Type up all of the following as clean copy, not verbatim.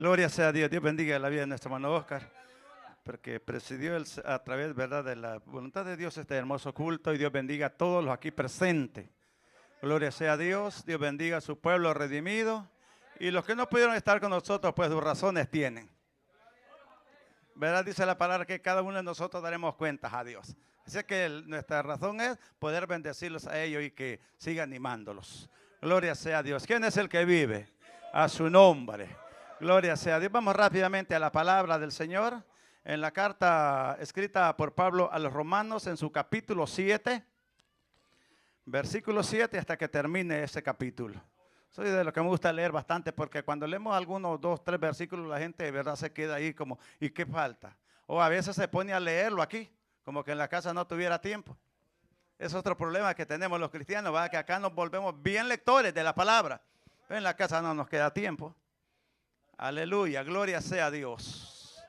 Gloria sea a Dios. Dios bendiga la vida de nuestro hermano Oscar, porque presidió a través, ¿verdad?, de la voluntad de Dios este hermoso culto, y Dios bendiga a todos los aquí presentes. Gloria sea a Dios. Dios bendiga a su pueblo redimido, y los que no pudieron estar con nosotros, pues sus razones tienen. ¿Verdad? Dice la palabra que cada uno de nosotros daremos cuentas a Dios. Así que nuestra razón es poder bendecirlos a ellos y que siga animándolos. Gloria sea a Dios. ¿Quién es el que vive? A su nombre. Gloria sea a Dios. Vamos rápidamente a la palabra del Señor. En la carta escrita por Pablo a los Romanos, en su capítulo 7, versículo 7, hasta que termine ese capítulo. Soy de lo que me gusta leer bastante, porque cuando leemos algunos 2, 3 versículos, la gente de verdad se queda ahí como, ¿y qué falta? O a veces se pone a leerlo aquí, como que en la casa no tuviera tiempo. Es otro problema que tenemos los cristianos, ¿verdad? Que acá nos volvemos bien lectores de la palabra, pero en la casa no nos queda tiempo. Aleluya, gloria sea a Dios.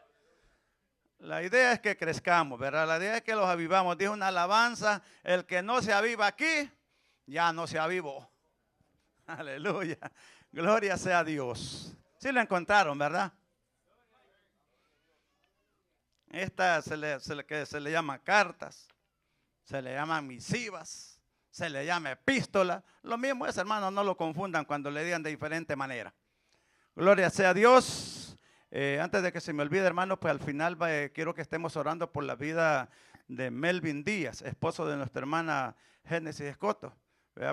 La idea es que crezcamos, ¿verdad? La idea es que los avivamos. Dijo una alabanza: el que no se aviva aquí, ya no se avivó. Aleluya, gloria sea a Dios. Sí lo encontraron, ¿verdad? Esta se le llama cartas, se le llaman misivas, se le llama epístola. Lo mismo es, hermano, no lo confundan cuando le digan de diferente manera. Gloria sea a Dios. Antes de que se me olvide, hermano, pues al final quiero que estemos orando por la vida de Melvin Díaz, esposo de nuestra hermana Génesis Escoto.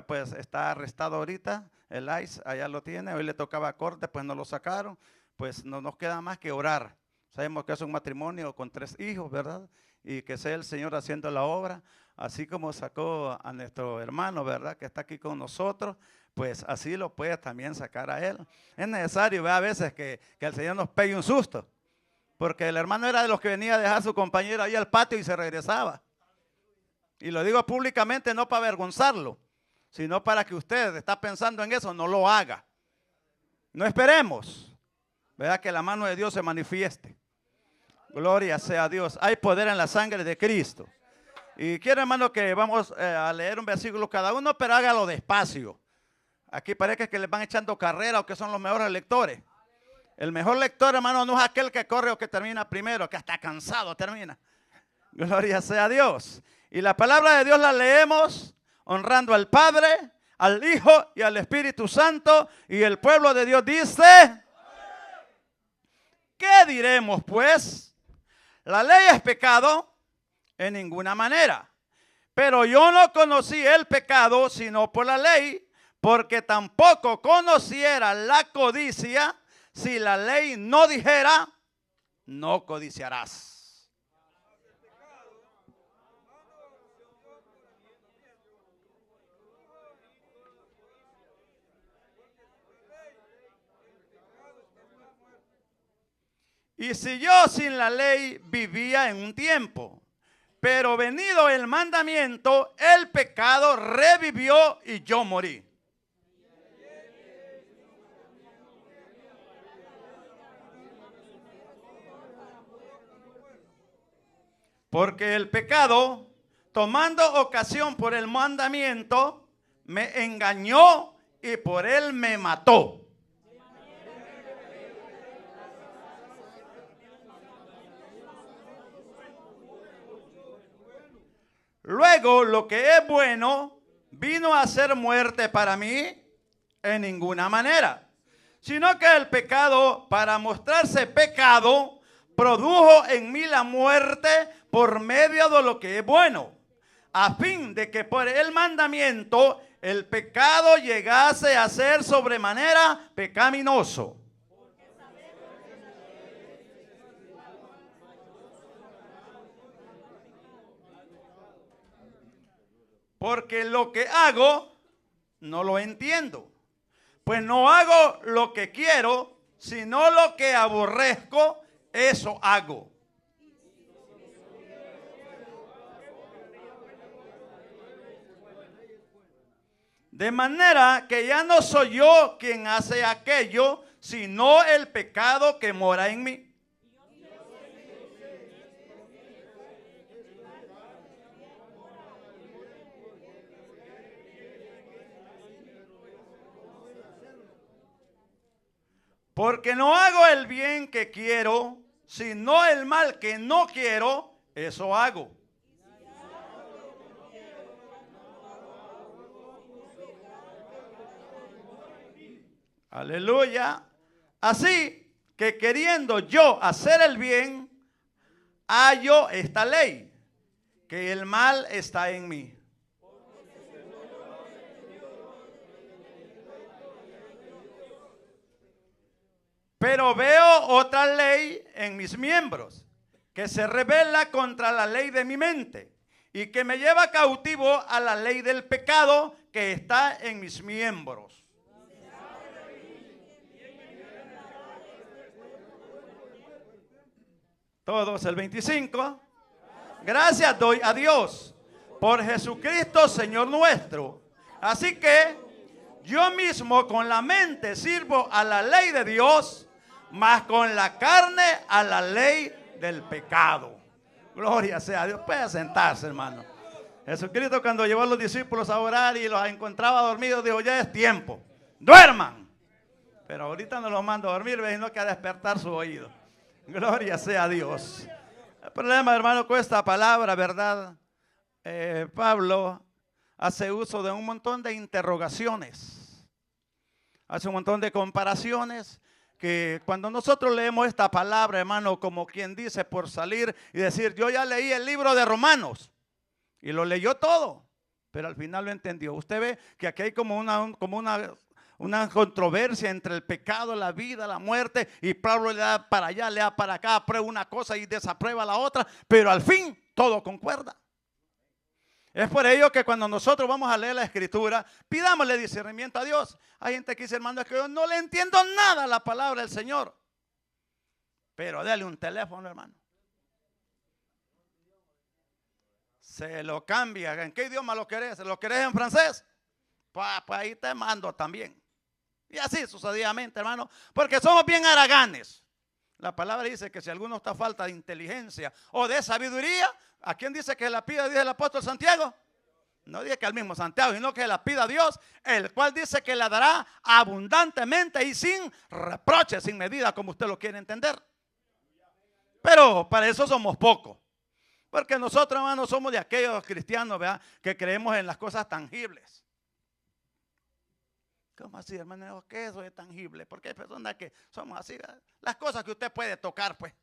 Pues está arrestado ahorita, el ICE, allá lo tiene. Hoy le tocaba corte, pues no lo sacaron. Pues no nos queda más que orar. Sabemos que es un matrimonio con 3 hijos, ¿verdad? Y que sea el Señor haciendo la obra, así como sacó a nuestro hermano, ¿verdad?, que está aquí con nosotros, pues así lo puede también sacar a él. Es necesario, ¿verdad?, a veces que el Señor nos pegue un susto, porque el hermano era de los que venía a dejar a su compañero ahí al patio y se regresaba. Y lo digo públicamente no para avergonzarlo, sino para que usted está pensando en eso, no lo haga. No esperemos, ¿verdad?, que la mano de Dios se manifieste. Gloria sea a Dios. Hay poder en la sangre de Cristo. Y quiero, hermano, que vamos a leer un versículo cada uno, pero hágalo despacio. Aquí parece que les van echando carrera o que son los mejores lectores. El mejor lector, hermano, no es aquel que corre o que termina primero, que hasta cansado termina. Gloria sea a Dios. Y la palabra de Dios la leemos honrando al Padre, al Hijo y al Espíritu Santo. Y el pueblo de Dios dice: ¿qué diremos pues? La ley es pecado en ninguna manera. Pero yo no conocí el pecado sino por la ley, porque tampoco conociera la codicia si la ley no dijera: no codiciarás. Y si yo sin la ley vivía en un tiempo, pero venido el mandamiento, el pecado revivió y yo morí. Porque el pecado, tomando ocasión por el mandamiento, me engañó y por él me mató. Luego, lo que es bueno vino a ser muerte para mí en ninguna manera, sino que el pecado, para mostrarse pecado, produjo en mí la muerte por medio de lo que es bueno, a fin de que por el mandamiento el pecado llegase a ser sobremanera pecaminoso. Porque lo que hago no lo entiendo, pues no hago lo que quiero, sino lo que aborrezco, eso hago. De manera que ya no soy yo quien hace aquello, sino el pecado que mora en mí. Porque no hago el bien que quiero, sino el mal que no quiero, eso hago. Aleluya. Así que queriendo yo hacer el bien, hallo esta ley, que el mal está en mí. Pero veo otra ley en mis miembros, que se rebela contra la ley de mi mente y que me lleva cautivo a la ley del pecado que está en mis miembros. Todos el 25. Gracias doy a Dios por Jesucristo Señor nuestro. Así que yo mismo con la mente sirvo a la ley de Dios, mas con la carne a la ley del pecado. Gloria sea a Dios. Puede sentarse, hermano. Jesucristo, cuando llevó a los discípulos a orar y los encontraba dormidos, dijo: ya es tiempo, duerman. Pero ahorita no los mando a dormir, sino que a despertar su oído. Gloria sea a Dios. El problema, hermano, con esta palabra, ¿verdad? Pablo hace uso de un montón de interrogaciones, hace un montón de comparaciones, que cuando nosotros leemos esta palabra, hermano, como quien dice por salir y decir: yo ya leí el libro de Romanos y lo leyó todo, pero al final lo entendió. Usted ve que aquí hay como una controversia entre el pecado, la vida, la muerte, y Pablo le da para allá, le da para acá, aprueba una cosa y desaprueba la otra, pero al fin todo concuerda. Es por ello que cuando nosotros vamos a leer la Escritura, pidámosle discernimiento a Dios. Hay gente que dice: hermano, es que yo no le entiendo nada a la palabra del Señor. Pero dale un teléfono, hermano. Se lo cambia. ¿En qué idioma lo querés? ¿Lo querés en francés? Pues ahí te mando también. Y así sucesivamente, hermano, porque somos bien haraganes. La palabra dice que si alguno está a falta de inteligencia o de sabiduría, ¿a quién dice que la pida? Dice el apóstol Santiago. No dice que al mismo Santiago, sino que la pida a Dios, el cual dice que la dará abundantemente y sin reproche, sin medida, como usted lo quiere entender. Pero para eso somos pocos. Porque nosotros, hermanos, somos de aquellos cristianos, ¿verdad?, que creemos en las cosas tangibles. ¿Cómo así, hermano? ¿Qué eso es tangible? Porque hay personas que somos así, ¿verdad? Las cosas que usted puede tocar, pues.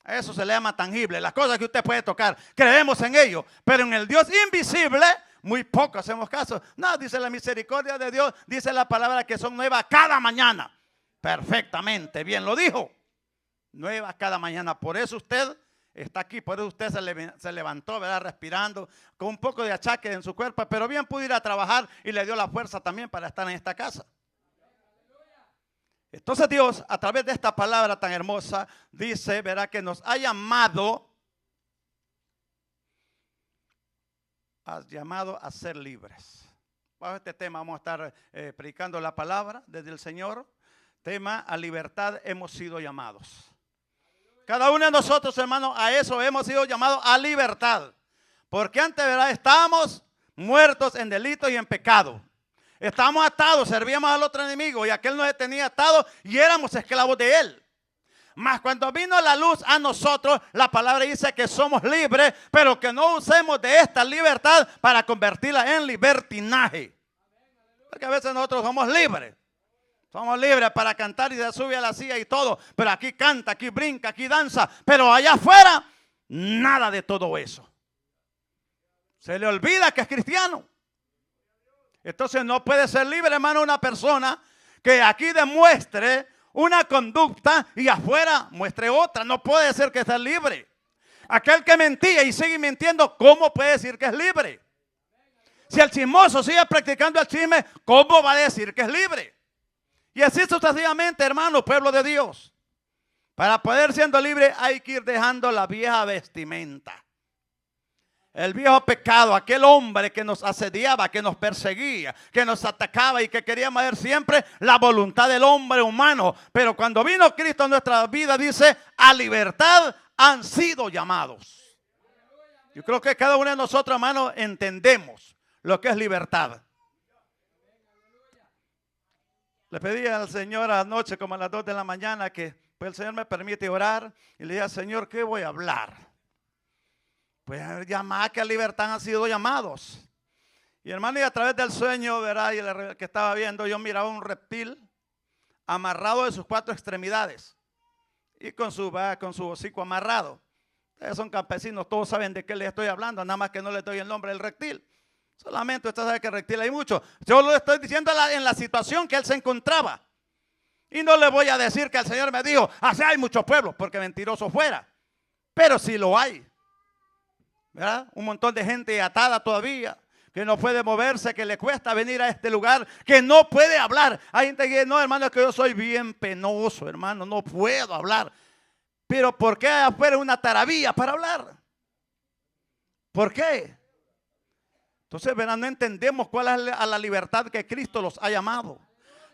A eso se le llama tangible. Las cosas que usted puede tocar, creemos en ello. Pero en el Dios invisible, muy poco hacemos caso. No, dice la misericordia de Dios, dice la palabra que son nuevas cada mañana. Perfectamente, bien lo dijo. Nuevas cada mañana. Por eso usted está aquí, por eso usted se levantó, ¿verdad?, respirando, con un poco de achaque en su cuerpo, pero bien pudo ir a trabajar y le dio la fuerza también para estar en esta casa. Entonces Dios, a través de esta palabra tan hermosa, dice, verá, que nos ha llamado a ser libres. Bajo este tema vamos a estar predicando la palabra desde el Señor. Tema: a libertad hemos sido llamados. Cada uno de nosotros, hermanos, a eso hemos sido llamados, a libertad. Porque antes, ¿verdad?, estábamos muertos en delitos y en pecado. Estábamos atados, servíamos al otro enemigo y aquel nos tenía atados y éramos esclavos de él. Mas cuando vino la luz a nosotros, la palabra dice que somos libres, pero que no usemos de esta libertad para convertirla en libertinaje. Porque a veces nosotros somos libres. Somos libres para cantar y se sube a la silla y todo, pero aquí canta, aquí brinca, aquí danza, pero allá afuera nada de todo eso. Se le olvida que es cristiano. Entonces no puede ser libre, hermano, una persona que aquí demuestre una conducta y afuera muestre otra. No puede ser que sea libre. Aquel que mentía y sigue mintiendo, ¿cómo puede decir que es libre? Si el chismoso sigue practicando el chisme, ¿cómo va a decir que es libre? Y así sucesivamente, hermano, pueblo de Dios. Para poder siendo libre hay que ir dejando la vieja vestimenta. El viejo pecado, aquel hombre que nos asediaba, que nos perseguía, que nos atacaba y que queríamos ver siempre la voluntad del hombre humano. Pero cuando vino Cristo a nuestra vida, dice: a libertad han sido llamados. Yo creo que cada uno de nosotros, hermanos, entendemos lo que es libertad. Le pedí al Señor anoche como a las 2 de la mañana que pues el Señor me permite orar y le dije, Señor, ¿qué voy a hablar? Pues llamar que a libertad han sido llamados. Y hermano, y a través del sueño, verá, y el que estaba viendo, yo miraba un reptil amarrado de sus 4 extremidades y con su hocico amarrado. Ustedes son campesinos, todos saben de qué les estoy hablando, nada más que no les doy el nombre del reptil. Solamente usted sabe que reptil hay mucho. Yo lo estoy diciendo en la situación que él se encontraba. Y no le voy a decir que el Señor me dijo, así hay muchos pueblos, porque mentiroso fuera. Pero sí lo hay. ¿Verdad? Un montón de gente atada todavía, que no puede moverse, que le cuesta venir a este lugar, que no puede hablar. Hay gente que no, hermano, es que yo soy bien penoso, hermano, no puedo hablar. Pero ¿por qué afuera una tarabilla para hablar? ¿Por qué? Entonces, verán, no entendemos cuál es la libertad que Cristo los ha llamado.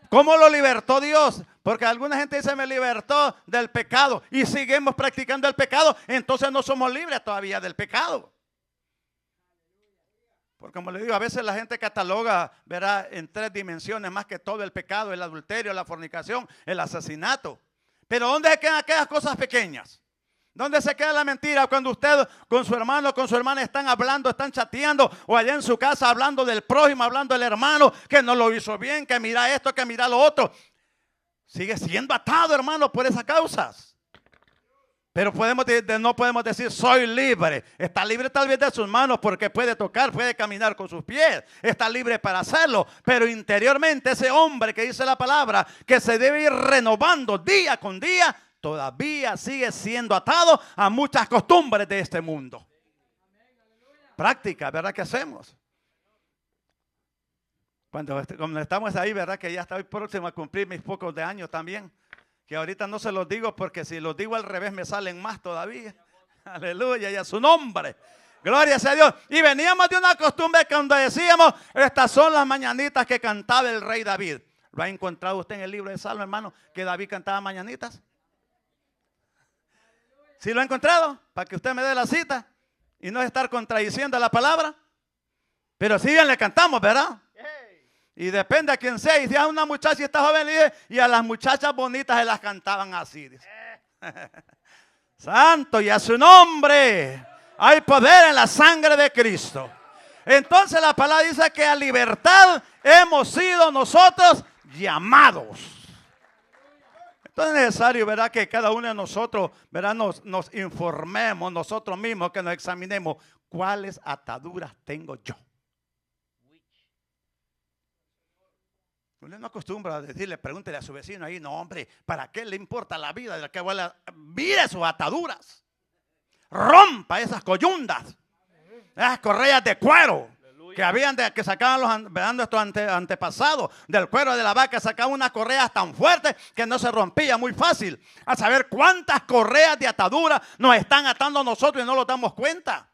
¿Cómo lo libertó Dios? Porque alguna gente dice, me libertó del pecado y seguimos practicando el pecado, entonces no somos libres todavía del pecado. Porque como le digo, a veces la gente cataloga, verá, en 3 dimensiones más que todo el pecado, el adulterio, la fornicación, el asesinato. Pero ¿dónde se quedan aquellas cosas pequeñas? ¿Dónde se queda la mentira cuando usted con su hermano, con su hermana están hablando, están chateando o allá en su casa hablando del prójimo, hablando del hermano que no lo hizo bien, que mira esto, que mira lo otro? Sigue siendo atado, hermano, por esas causas. Pero no podemos decir soy libre. Está libre tal vez de sus manos porque puede tocar, puede caminar con sus pies. Está libre para hacerlo. Pero interiormente ese hombre que dice la palabra que se debe ir renovando día con día, todavía sigue siendo atado a muchas costumbres de este mundo. Práctica, ¿verdad? ¿Qué hacemos? Cuando estamos ahí, ¿verdad? Que ya estoy próximo a cumplir mis pocos de años también. Que ahorita no se los digo porque si los digo al revés me salen más todavía. Aleluya, y a su nombre. Gloria sea a Dios. Y veníamos de una costumbre cuando decíamos, estas son las mañanitas que cantaba el rey David. ¿Lo ha encontrado usted en el libro de Salmo, hermano, que David cantaba mañanitas? ¿Sí lo ha encontrado? Para que usted me dé la cita y no estar contradiciendo la palabra. Pero sí bien le cantamos, ¿verdad? Y depende a quién sea. Y si a una muchacha está joven, y a las muchachas bonitas se las cantaban así. Santo, y a su nombre hay poder en la sangre de Cristo. Entonces la palabra dice que a libertad hemos sido nosotros llamados. Entonces es necesario, ¿verdad?, que cada uno de nosotros, ¿verdad?, nos informemos nosotros mismos, que nos examinemos cuáles ataduras tengo yo. Uno no acostumbra a decirle, pregúntele a su vecino ahí, no hombre, ¿para qué le importa la vida de la que abuela? Mire sus ataduras, rompa esas coyundas, esas correas de cuero que sacaban nuestros antepasados del cuero de la vaca, sacaban unas correas tan fuertes que no se rompía muy fácil. A saber cuántas correas de atadura nos están atando a nosotros y no nos damos cuenta.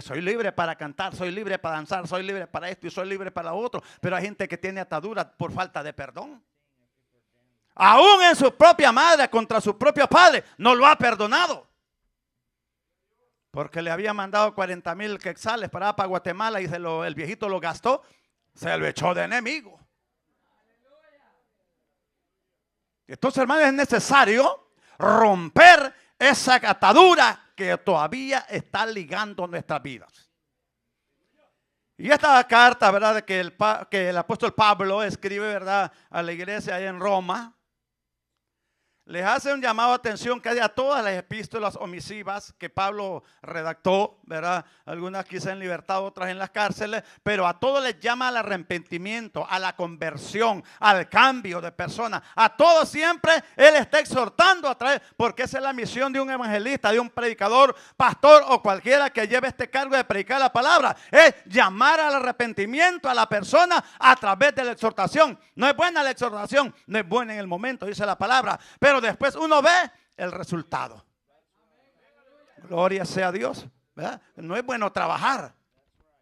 Soy libre para cantar, soy libre para danzar, soy libre para esto y soy libre para lo otro. Pero hay gente que tiene ataduras por falta de perdón. Aún en su propia madre, contra su propio padre, no lo ha perdonado. Porque le había mandado 40,000 quetzales para Guatemala y el viejito lo gastó, se lo echó de enemigo. Entonces, hermanos, es necesario romper esa atadura que todavía está ligando nuestras vidas. Y esta carta, ¿verdad?, que el apóstol Pablo escribe, ¿verdad?, a la iglesia ahí en Roma, les hace un llamado de atención que hay a todas las epístolas omisivas que Pablo redactó, ¿verdad? Algunas quizá en libertad, otras en las cárceles, pero a todos les llama al arrepentimiento, a la conversión, al cambio de persona. A todos siempre él está exhortando a través, porque esa es la misión de un evangelista, de un predicador, pastor o cualquiera que lleve este cargo de predicar la palabra. Es llamar al arrepentimiento a la persona a través de la exhortación. No es buena la exhortación, no es buena en el momento, dice la palabra, pero después uno ve el resultado. Gloria sea a Dios, ¿verdad? No es bueno trabajar,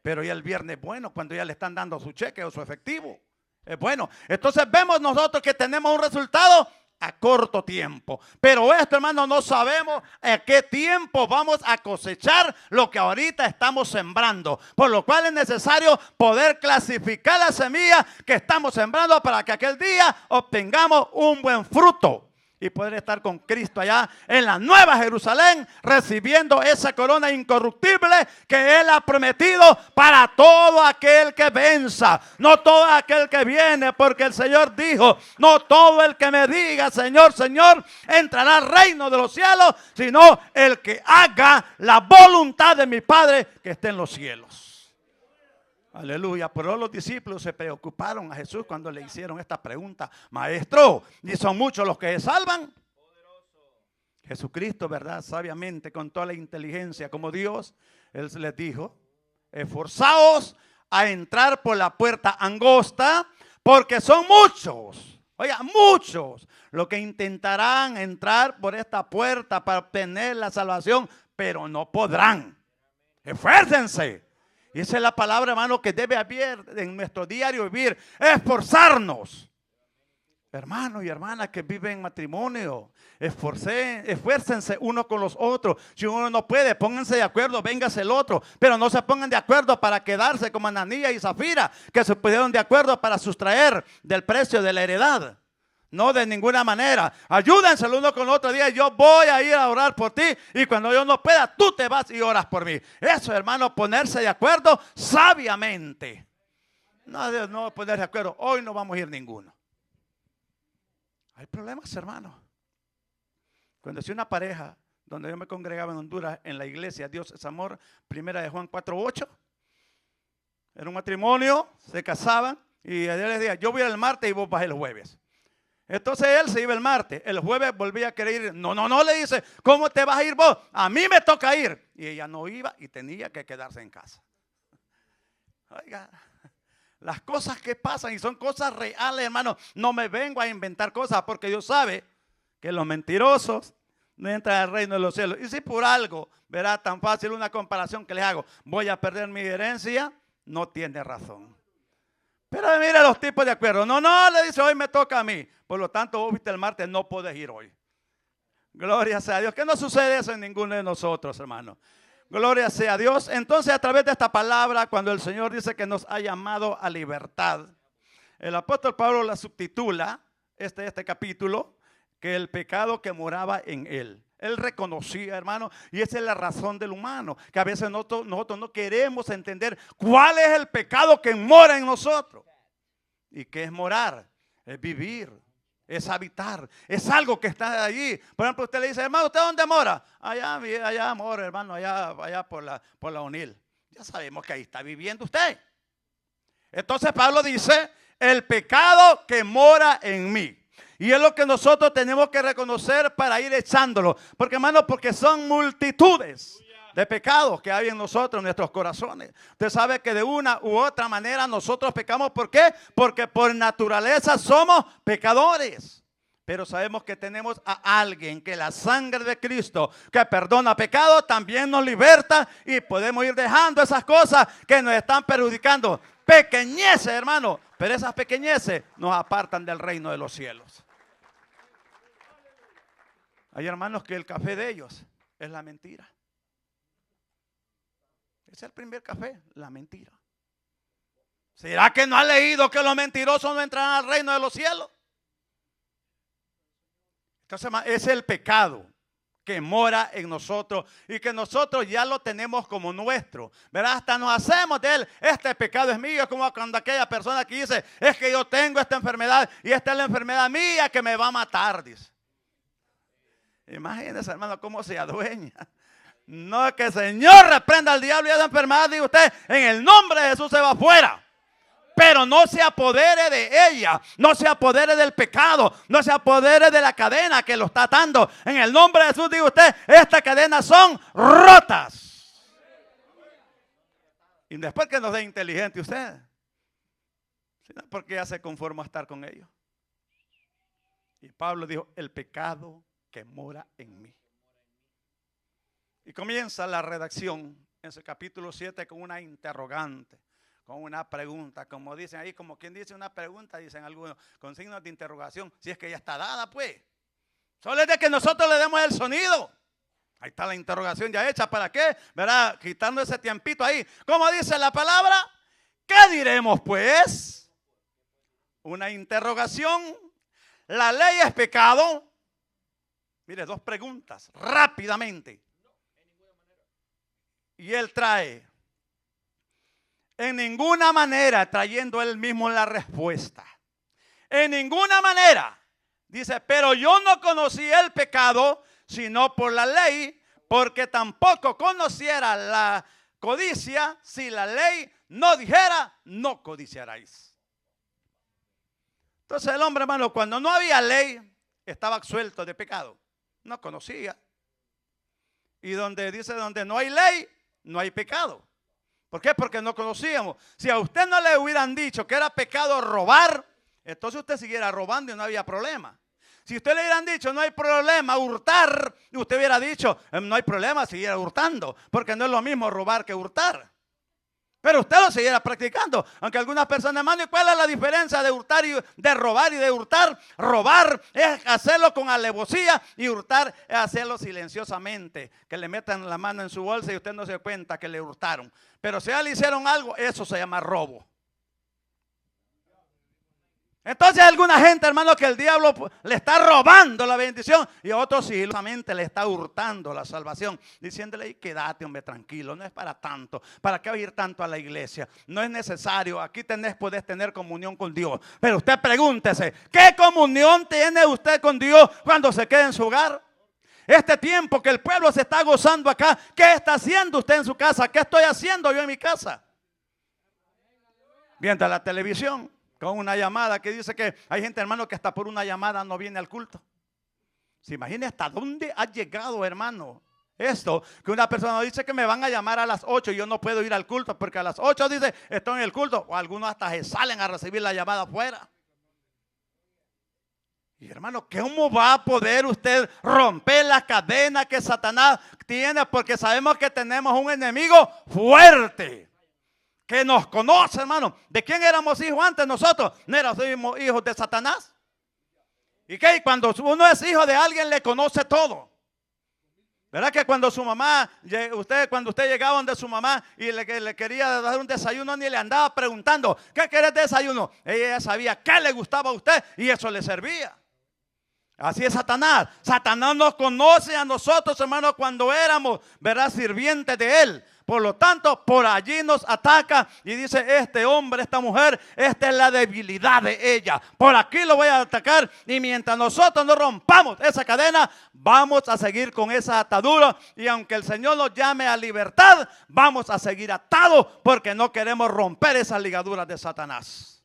pero ya el viernes es bueno cuando ya le están dando su cheque o su efectivo. Es bueno. Entonces vemos nosotros que tenemos un resultado a corto tiempo. Pero esto, hermano, no sabemos en qué tiempo vamos a cosechar lo que ahorita estamos sembrando. Por lo cual es necesario poder clasificar la semilla que estamos sembrando para que aquel día obtengamos un buen fruto. Y poder estar con Cristo allá en la Nueva Jerusalén, recibiendo esa corona incorruptible que Él ha prometido para todo aquel que venza. No todo aquel que viene, porque el Señor dijo, no todo el que me diga Señor, Señor, entrará al reino de los cielos, sino el que haga la voluntad de mi Padre que esté en los cielos. Aleluya. Pero los discípulos se preocuparon a Jesús cuando le hicieron esta pregunta. Maestro, ¿y son muchos los que se salvan? Jesucristo, ¿verdad? Sabiamente, con toda la inteligencia como Dios, Él les dijo, esforzaos a entrar por la puerta angosta, porque son muchos. Oiga, muchos los que intentarán entrar por esta puerta para obtener la salvación, pero no podrán. Esfuércense. Y esa es la palabra, hermano, que debe haber en nuestro diario vivir. Esforzarnos. Hermanos y hermanas que viven en matrimonio, esfuércense uno con los otros. Si uno no puede, pónganse de acuerdo, véngase el otro. Pero no se pongan de acuerdo para quedarse como Ananías y Zafira, que se pusieron de acuerdo para sustraer del precio de la heredad. No, de ninguna manera. Ayúdense el uno con el otro. Día yo voy a ir a orar por ti, y cuando yo no pueda, tú te vas y oras por mí. Eso, hermano, ponerse de acuerdo sabiamente. No ponerse de acuerdo. Hoy no vamos a ir ninguno. Hay problemas, hermano. Cuando decía una pareja, donde yo me congregaba en Honduras, en la iglesia Dios es Amor, primera de Juan 4:8. Era un matrimonio, se casaban, y Dios les decía, yo voy el martes y vos vas el jueves. Entonces él se iba el martes, el jueves volvía a querer ir. No, le dice, ¿cómo te vas a ir vos? A mí me toca ir. Y ella no iba y tenía que quedarse en casa. Oiga, las cosas que pasan y son cosas reales, hermano. No me vengo a inventar cosas, porque Dios sabe que los mentirosos no entran al reino de los cielos. Y si por algo, verá, tan fácil una comparación que les hago, voy a perder mi herencia, no tiene razón. Pero mira los tipos de acuerdo. No, le dice, hoy me toca a mí. Por lo tanto, vos viste el martes, no podés ir hoy. Gloria sea a Dios. Que no sucede eso en ninguno de nosotros, hermano. Gloria sea a Dios. Entonces, a través de esta palabra, cuando el Señor dice que nos ha llamado a libertad, el apóstol Pablo la subtitula, este capítulo, que el pecado que moraba en él. Él reconocía, hermano, y esa es la razón del humano, que a veces nosotros no queremos entender cuál es el pecado que mora en nosotros. ¿Y qué es morar? Es vivir, es habitar, es algo que está allí. Por ejemplo, usted le dice, hermano, ¿usted dónde mora? Allá mora, hermano, allá por la UNIL. Ya sabemos que ahí está viviendo usted. Entonces Pablo dice, el pecado que mora en mí. Y es lo que nosotros tenemos que reconocer para ir echándolo. Porque, hermano, porque son multitudes de pecados que hay en nosotros, en nuestros corazones. Usted sabe que de una u otra manera nosotros pecamos. ¿Por qué? Porque por naturaleza somos pecadores. Pero sabemos que tenemos a alguien que la sangre de Cristo, que perdona pecado, también nos liberta. Y podemos ir dejando esas cosas que nos están perjudicando. Pequeñeces, hermano. Pero esas pequeñeces nos apartan del reino de los cielos. Hay hermanos que el café de ellos es la mentira. Es el primer café, la mentira. ¿Será que no ha leído que los mentirosos no entrarán al reino de los cielos? Entonces, es el pecado que mora en nosotros y que nosotros ya lo tenemos como nuestro, ¿verdad? Hasta nos hacemos de él, este pecado es mío, como cuando aquella persona que dice, es que yo tengo esta enfermedad y esta es la enfermedad mía que me va a matar, dice. Imagínese, hermano, cómo se adueña. No, que el Señor reprenda al diablo y a esa enfermedad, dice usted, en el nombre de Jesús se va afuera. Pero no se apodere de ella, no se apodere del pecado, no se apodere de la cadena que lo está atando. En el nombre de Jesús, diga usted, estas cadenas son rotas. Y después que nos dé inteligente usted, porque ya se conforma a estar con ellos. Y Pablo dijo, el pecado que mora en mí. Y comienza la redacción en su capítulo 7 con una interrogante, con una pregunta, como dicen ahí, como quien dice una pregunta, dicen algunos, con signos de interrogación, si es que ya está dada, pues. Solo es de que nosotros le demos el sonido. Ahí está la interrogación ya hecha. ¿Para qué? ¿Verdad? Quitando ese tiempito ahí. ¿Cómo dice la palabra? ¿Qué diremos pues? Una interrogación. ¿La ley es pecado? Mire, dos preguntas rápidamente. Y él trae, en ninguna manera, trayendo él mismo la respuesta. En ninguna manera. Dice, pero yo no conocí el pecado, sino por la ley, porque tampoco conociera la codicia si la ley no dijera, no codiciaráis. Entonces el hombre, hermano, cuando no había ley, estaba absuelto de pecado. No conocía. Y donde dice, donde no hay ley, no hay pecado. ¿Por qué? Porque no conocíamos. Si a usted no le hubieran dicho que era pecado robar, entonces usted siguiera robando y no había problema. Si usted le hubieran dicho no hay problema hurtar, usted hubiera dicho no hay problema seguir hurtando, porque no es lo mismo robar que hurtar. Pero usted lo siguiera practicando. Aunque algunas personas, hermano, ¿y cuál es la diferencia de hurtar y de robar y de hurtar? Robar es hacerlo con alevosía y hurtar es hacerlo silenciosamente. Que le metan la mano en su bolsa y usted no se da cuenta que le hurtaron. Pero si ya le hicieron algo, eso se llama robo. Entonces hay alguna gente, hermano, que el diablo le está robando la bendición y a otros sí, solamente le está hurtando la salvación, diciéndole, quédate, hombre, tranquilo, no es para tanto, ¿para qué ir tanto a la iglesia? No es necesario, aquí podés tener comunión con Dios. Pero usted pregúntese, ¿qué comunión tiene usted con Dios cuando se queda en su hogar? Este tiempo que el pueblo se está gozando acá, ¿qué está haciendo usted en su casa? ¿Qué estoy haciendo yo en mi casa? Viendo la televisión. Con una llamada que dice que hay gente, hermano, que hasta por una llamada no viene al culto. ¿Se imagina hasta dónde ha llegado, hermano? Esto, que una persona dice que me van a llamar a las 8 y yo no puedo ir al culto porque a las 8 dice estoy en el culto. O algunos hasta se salen a recibir la llamada afuera. Y hermano, ¿cómo va a poder usted romper la cadena que Satanás tiene? Porque sabemos que tenemos un enemigo fuerte. Que nos conoce, hermano. ¿De quién éramos hijos antes nosotros? ¿No éramos hijos de Satanás? ¿Y qué? Cuando uno es hijo de alguien le conoce todo. ¿Verdad que cuando su mamá, cuando usted llegaba donde su mamá y le quería dar un desayuno, ni le andaba preguntando, ¿qué querés de desayuno? Ella sabía qué le gustaba a usted y eso le servía. Así es Satanás. Satanás nos conoce a nosotros, hermano, cuando éramos, ¿verdad?, sirvientes de él. Por lo tanto, por allí nos ataca y dice, este hombre, esta mujer, esta es la debilidad de ella. Por aquí lo voy a atacar y mientras nosotros no rompamos esa cadena, vamos a seguir con esa atadura. Y aunque el Señor nos llame a libertad, vamos a seguir atados porque no queremos romper esas ligaduras de Satanás.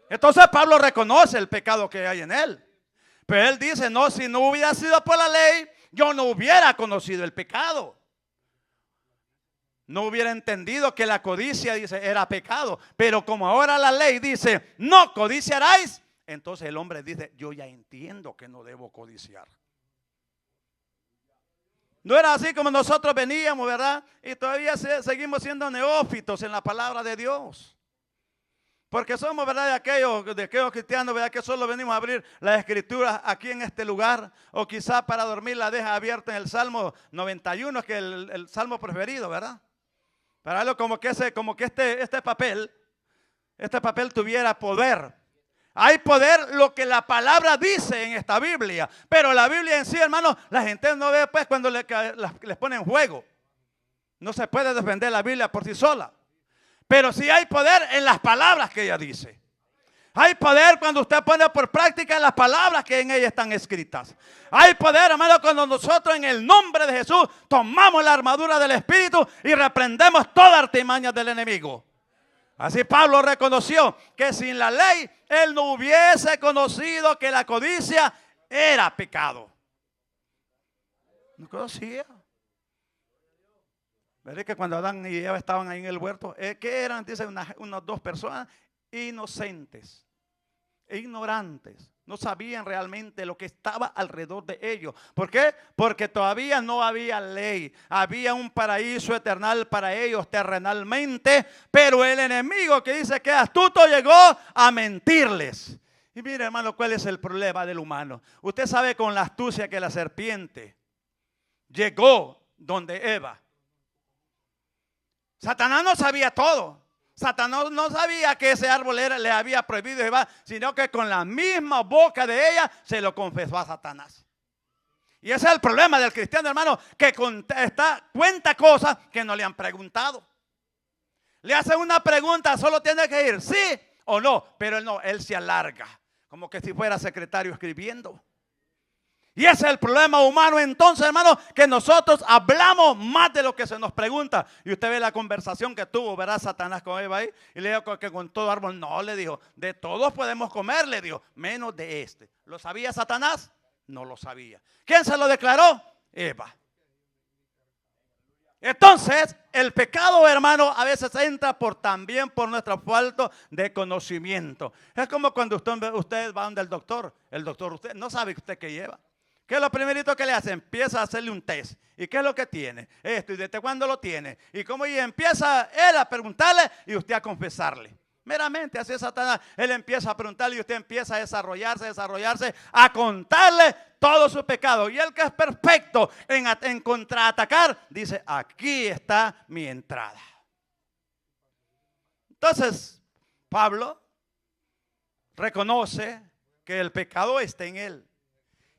Entonces Pablo reconoce el pecado que hay en él. Pero él dice, no, si no hubiera sido por la ley, yo no hubiera conocido el pecado. No hubiera entendido que la codicia, dice, era pecado. Pero como ahora la ley dice, no codiciaráis, entonces el hombre dice, yo ya entiendo que no debo codiciar. No era así como nosotros veníamos, ¿verdad? Y todavía seguimos siendo neófitos en la palabra de Dios. Porque somos, ¿verdad?, de aquellos cristianos, ¿verdad?, que solo venimos a abrir las escrituras aquí en este lugar. O quizá para dormir la deja abierta en el Salmo 91, que es el salmo preferido, ¿verdad? Para algo como que este papel tuviera poder. Hay poder lo que la palabra dice en esta Biblia. Pero la Biblia en sí, hermano, la gente no ve pues cuando les ponen juego. No se puede defender la Biblia por sí sola. Pero sí hay poder en las palabras que ella dice. Hay poder cuando usted pone por práctica las palabras que en ella están escritas. Hay poder, hermano, cuando nosotros en el nombre de Jesús tomamos la armadura del Espíritu y reprendemos toda artimaña del enemigo. Así Pablo reconoció que sin la ley él no hubiese conocido que la codicia era pecado. No conocía. ¿Verdad que cuando Adán y Eva estaban ahí en el huerto, ¿qué eran? Dicen unas dos personas inocentes e ignorantes. No sabían realmente lo que estaba alrededor de ellos. ¿Por qué? Porque todavía no había ley. Había un paraíso eterno para ellos terrenalmente. Pero el enemigo que dice que es astuto llegó a mentirles. Y mire, hermano, ¿cuál es el problema del humano? Usted sabe con la astucia que la serpiente llegó donde Eva. Satanás no sabía todo. Satanás no sabía que ese árbol le había prohibido a Eva, sino que con la misma boca de ella se lo confesó a Satanás. Y ese es el problema del cristiano, hermano, que cuenta cosas que no le han preguntado. Le hacen una pregunta, solo tiene que ir sí o no, pero él se alarga, como que si fuera secretario escribiendo. Y ese es el problema humano entonces, hermano, que nosotros hablamos más de lo que se nos pregunta. Y usted ve la conversación que tuvo, ¿verdad? Satanás con Eva ahí. Y le dijo que con todo árbol, no, le dijo, de todos podemos comer, le dijo, menos de este. ¿Lo sabía Satanás? No lo sabía. ¿Quién se lo declaró? Eva. Entonces, el pecado, hermano, a veces entra también por nuestra falta de conocimiento. Es como cuando usted va donde el doctor, usted no sabe usted qué lleva. ¿Qué es lo primerito que le hace? Empieza a hacerle un test. ¿Y qué es lo que tiene? Esto, ¿y desde cuándo lo tiene? Y cómo, y empieza él a preguntarle y usted a confesarle. Meramente así es Satanás. Él empieza a preguntarle y usted empieza a desarrollarse, a contarle todo su pecado. Y el que es perfecto en contraatacar, dice, aquí está mi entrada. Entonces, Pablo reconoce que el pecado está en él.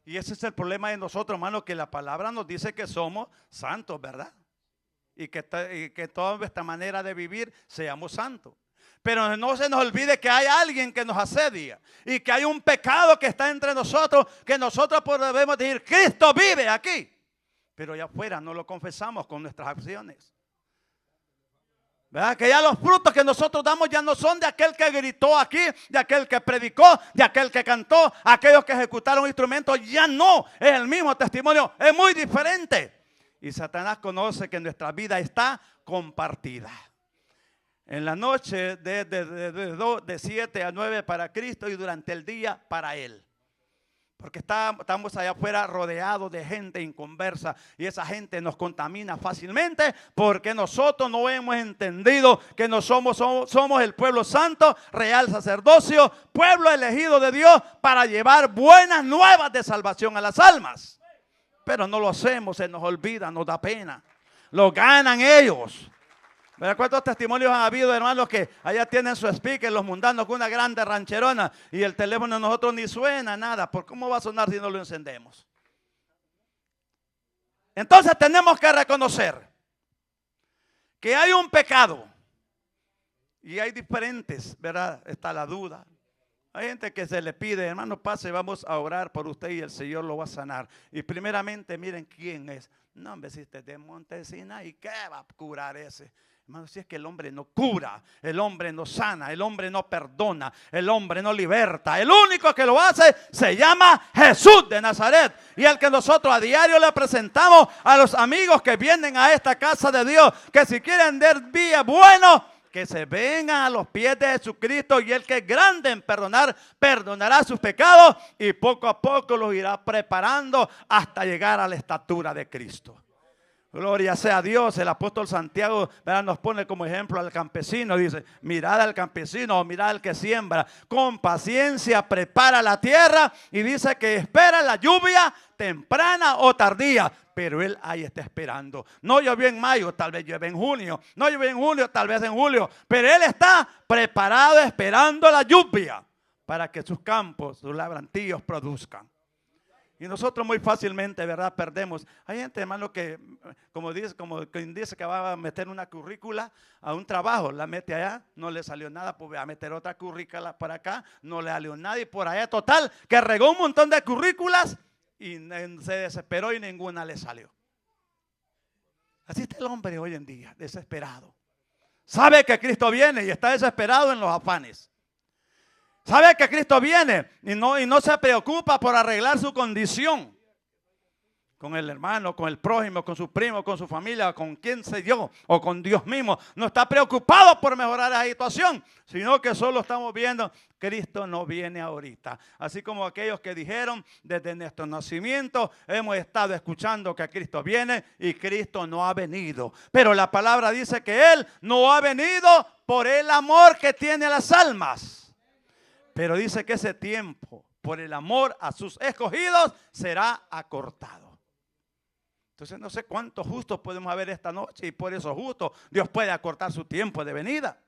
Y ese es el problema de nosotros, hermano, que la palabra nos dice que somos santos, ¿verdad? Y que toda nuestra manera de vivir seamos santos. Pero no se nos olvide que hay alguien que nos asedia y que hay un pecado que está entre nosotros, que nosotros debemos decir, Cristo vive aquí. Pero allá afuera no lo confesamos con nuestras acciones. ¿Verdad? Que ya los frutos que nosotros damos ya no son de aquel que gritó aquí, de aquel que predicó, de aquel que cantó, aquellos que ejecutaron instrumentos, ya no, es el mismo testimonio, es muy diferente. Y Satanás conoce que nuestra vida está compartida. En la noche de 7 a 9 para Cristo y durante el día para Él. Porque estamos allá afuera rodeados de gente inconversa y esa gente nos contamina fácilmente porque nosotros no hemos entendido que no somos el pueblo santo, real sacerdocio, pueblo elegido de Dios para llevar buenas nuevas de salvación a las almas. Pero no lo hacemos, se nos olvida, nos da pena. Lo ganan ellos. ¿Cuántos testimonios han habido, hermanos, que allá tienen su speaker, los mundanos con una grande rancherona y el teléfono de nosotros ni suena nada? ¿Por cómo va a sonar si no lo encendemos? Entonces tenemos que reconocer que hay un pecado y hay diferentes, ¿verdad? Está la duda. Hay gente que se le pide, hermano, pase, vamos a orar por usted y el Señor lo va a sanar. Y primeramente miren quién es. No, hombre, si usted es de Montesina, ¿y qué va a curar ese? Hermano, si es que el hombre no cura, el hombre no sana, el hombre no perdona, el hombre no liberta. El único que lo hace se llama Jesús de Nazaret. Y el que nosotros a diario le presentamos a los amigos que vienen a esta casa de Dios, que si quieren dar vía bueno, que se vengan a los pies de Jesucristo, y el que es grande en perdonar, perdonará sus pecados y poco a poco los irá preparando hasta llegar a la estatura de Cristo. Gloria sea a Dios. El apóstol Santiago, ¿verdad?, nos pone como ejemplo al campesino. Dice, mirad al campesino o mirad al que siembra. Con paciencia prepara la tierra y dice que espera la lluvia temprana o tardía. Pero él ahí está esperando. No llovió en mayo, tal vez llueve en junio. No llovió en julio, tal vez en julio. Pero él está preparado esperando la lluvia para que sus campos, sus labrantillos produzcan. Y nosotros muy fácilmente, ¿verdad?, perdemos. Hay gente, hermano, que como quien dice que va a meter una currícula a un trabajo, la mete allá, no le salió nada, pues va a meter otra currícula para acá, no le salió nada, y por allá total, que regó un montón de currículas y se desesperó y ninguna le salió. Así está el hombre hoy en día, desesperado. Sabe que Cristo viene y está desesperado en los afanes. Sabe que Cristo viene y no se preocupa por arreglar su condición con el hermano, con el prójimo, con su primo, con su familia, con quien sé yo, o con Dios mismo. No está preocupado por mejorar la situación, sino que solo estamos viendo, Cristo no viene ahorita. Así como aquellos que dijeron, desde nuestro nacimiento hemos estado escuchando que Cristo viene y Cristo no ha venido. Pero la palabra dice que Él no ha venido por el amor que tiene a las almas. Pero dice que ese tiempo, por el amor a sus escogidos, será acortado. Entonces no sé cuántos justos podemos haber esta noche, y por esos justos Dios puede acortar su tiempo de venida.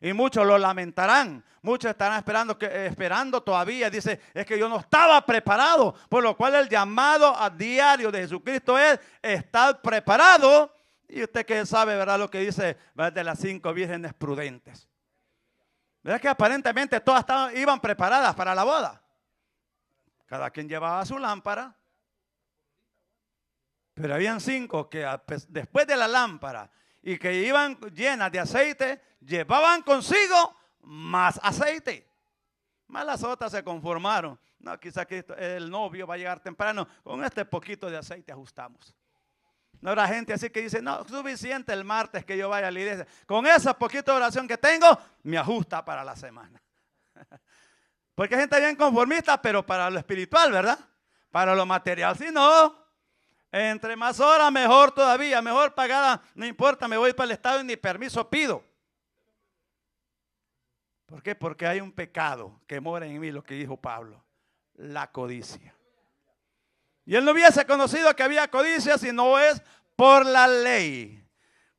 Y muchos lo lamentarán, muchos estarán esperando todavía. Dice, es que yo no estaba preparado, por lo cual el llamado a diario de Jesucristo es estar preparado. Y usted que sabe, ¿verdad? Lo que dice, ¿verdad?, de las 5 vírgenes prudentes. ¿Verdad que aparentemente todas iban preparadas para la boda? Cada quien llevaba su lámpara. Pero habían 5 que después de la lámpara y que iban llenas de aceite, llevaban consigo más aceite. Más las otras se conformaron. No, quizá que el novio va a llegar temprano. Con este poquito de aceite ajustamos. No habrá gente así que dice, no, suficiente el martes que yo vaya a la iglesia. Con esa poquita oración que tengo, me ajusta para la semana. Porque hay gente bien conformista, pero para lo espiritual, ¿verdad? Para lo material, si no, entre más horas mejor todavía, mejor pagada, no importa, me voy para el estado y ni permiso pido. ¿Por qué? Porque hay un pecado que mora en mí, lo que dijo Pablo, la codicia. Y él no hubiese conocido que había codicia si no es por la ley.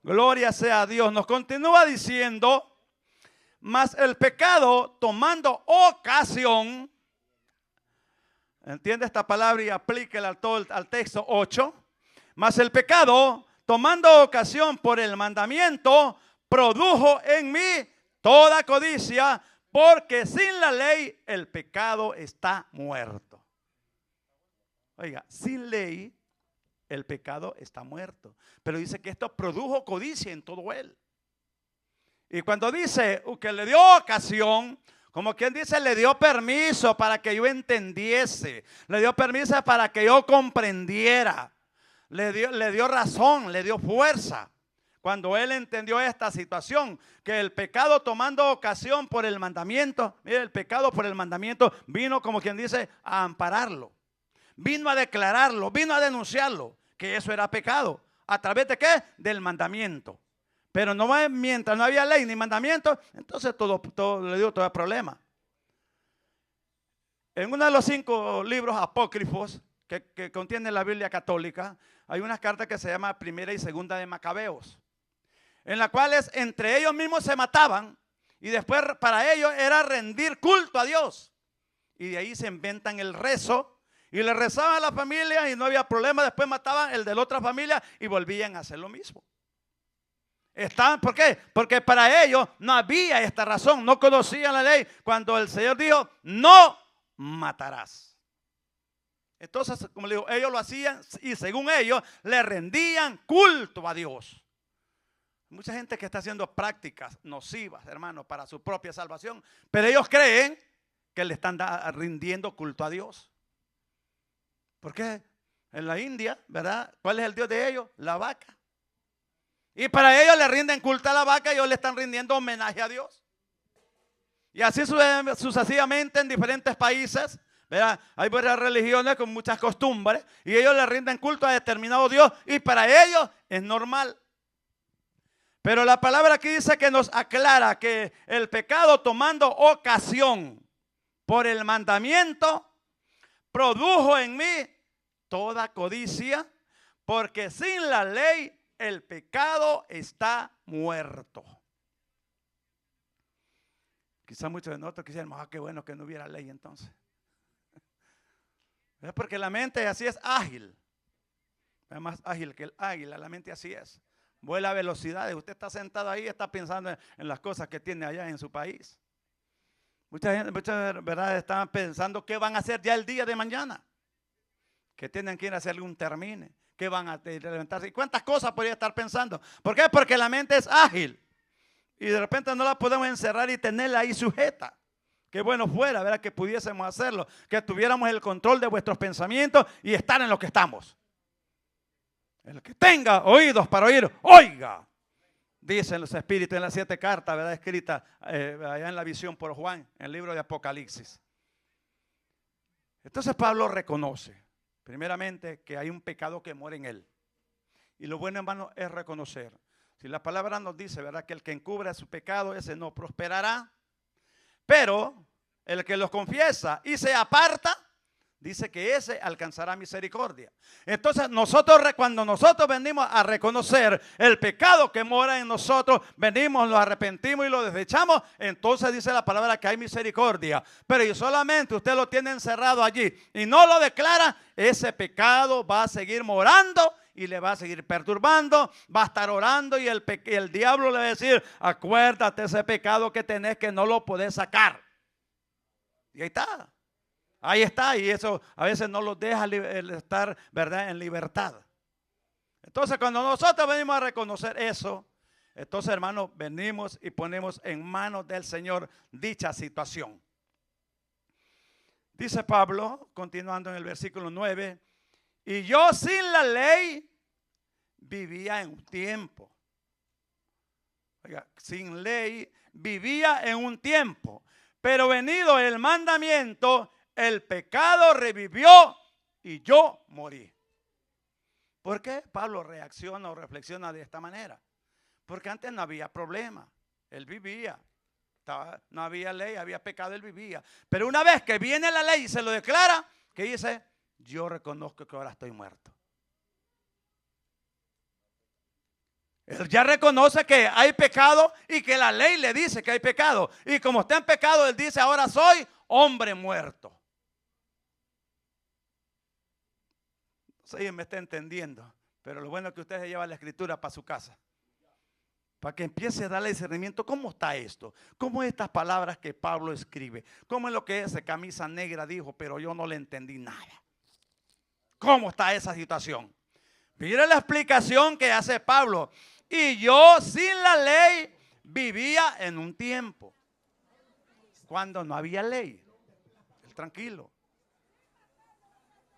Gloria sea a Dios. Nos continúa diciendo, mas el pecado tomando ocasión, entiende esta palabra y aplíquela al texto 8, mas el pecado tomando ocasión por el mandamiento produjo en mí toda codicia, porque sin la ley el pecado está muerto. Oiga, sin ley el pecado está muerto. Pero dice que esto produjo codicia en todo él. Y cuando dice que le dio ocasión, como quien dice, le dio permiso para que yo entendiese. Le dio permiso para que yo comprendiera. Le dio razón, le dio fuerza. Cuando él entendió esta situación, que el pecado tomando ocasión por el mandamiento, mire, el pecado por el mandamiento vino, como quien dice, a ampararlo. Vino a declararlo, vino a denunciarlo, que eso era pecado. ¿A través de qué? Del mandamiento. Pero no, mientras no había ley ni mandamiento, entonces todo le dio todo el problema. En uno de los 5 libros apócrifos que contiene la Biblia católica, hay unas cartas que se llama Primera y Segunda de Macabeos, en las cuales entre ellos mismos se mataban y después para ellos era rendir culto a Dios. Y de ahí se inventan el rezo. Y le rezaban a la familia y no había problema. Después mataban el de la otra familia y volvían a hacer lo mismo. ¿Por qué? Porque para ellos no había esta razón. No conocían la ley cuando el Señor dijo, no matarás. Entonces, como le digo, ellos lo hacían y según ellos le rendían culto a Dios. Mucha gente que está haciendo prácticas nocivas, hermanos, para su propia salvación. Pero ellos creen que le están rindiendo culto a Dios. ¿Por qué? En la India, ¿verdad? ¿Cuál es el Dios de ellos? La vaca. Y para ellos le rinden culto a la vaca y ellos le están rindiendo homenaje a Dios. Y así sucesivamente en diferentes países, ¿verdad? Hay varias religiones con muchas costumbres y ellos le rinden culto a determinado Dios y para ellos es normal. Pero la palabra aquí dice que nos aclara que el pecado tomando ocasión por el mandamiento produjo en mí toda codicia, porque sin la ley el pecado está muerto. Quizá muchos de nosotros quisiéramos, qué bueno que no hubiera ley entonces. Es porque la mente así es ágil. Es más ágil que el águila, la mente así es. Vuela a velocidades. Usted está sentado ahí y está pensando en las cosas que tiene allá en su país. Muchas verdad están pensando qué van a hacer ya el día de mañana. Que tienen que ir a hacerle un termine. ¿Qué van a levantarse? ¿Y cuántas cosas podría estar pensando? ¿Por qué? Porque la mente es ágil. Y de repente no la podemos encerrar y tenerla ahí sujeta. Qué bueno fuera, ¿verdad? Que pudiésemos hacerlo. Que tuviéramos el control de vuestros pensamientos y estar en lo que estamos. El que tenga oídos para oír, oiga. Dicen los espíritus en las 7 cartas, ¿verdad? Escritas allá en la visión por Juan, en el libro de Apocalipsis. Entonces Pablo reconoce, primeramente, que hay un pecado que muere en él. Y lo bueno, hermano, es reconocer. Si la palabra nos dice, ¿verdad? Que el que encubre su pecado, ese no prosperará. Pero el que los confiesa y se aparta, dice que ese alcanzará misericordia. Entonces cuando nosotros venimos a reconocer el pecado que mora en nosotros, venimos, lo arrepentimos y lo desechamos, entonces dice la palabra que hay misericordia. Pero si solamente usted lo tiene encerrado allí y no lo declara, ese pecado va a seguir morando y le va a seguir perturbando, va a estar orando y el diablo le va a decir, acuérdate ese pecado que tenés que no lo podés sacar. Y ahí está. Ahí está, y eso a veces no los deja estar, ¿verdad?, en libertad. Entonces, cuando nosotros venimos a reconocer eso, entonces, hermanos, venimos y ponemos en manos del Señor dicha situación. Dice Pablo, continuando en el versículo 9, y yo sin la ley vivía en un tiempo. Oiga, sin ley vivía en un tiempo, pero venido el mandamiento, el pecado revivió y yo morí. ¿Por qué Pablo reacciona o reflexiona de esta manera? Porque antes no había problema. Él vivía. No había ley, había pecado, él vivía. Pero una vez que viene la ley y se lo declara, ¿qué dice? Yo reconozco que ahora estoy muerto. Él ya reconoce que hay pecado y que la ley le dice que hay pecado. Y como está en pecado, él dice, ahora soy hombre muerto. Sí, me está entendiendo, pero lo bueno es que usted se lleva la escritura para su casa, para que empiece a darle discernimiento. ¿Cómo está esto? ¿Cómo estas palabras que Pablo escribe? ¿Cómo es lo que ese camisa negra dijo, pero yo no le entendí nada? ¿Cómo está esa situación? Mire la explicación que hace Pablo. Y yo sin la ley vivía en un tiempo cuando no había ley. Tranquilo.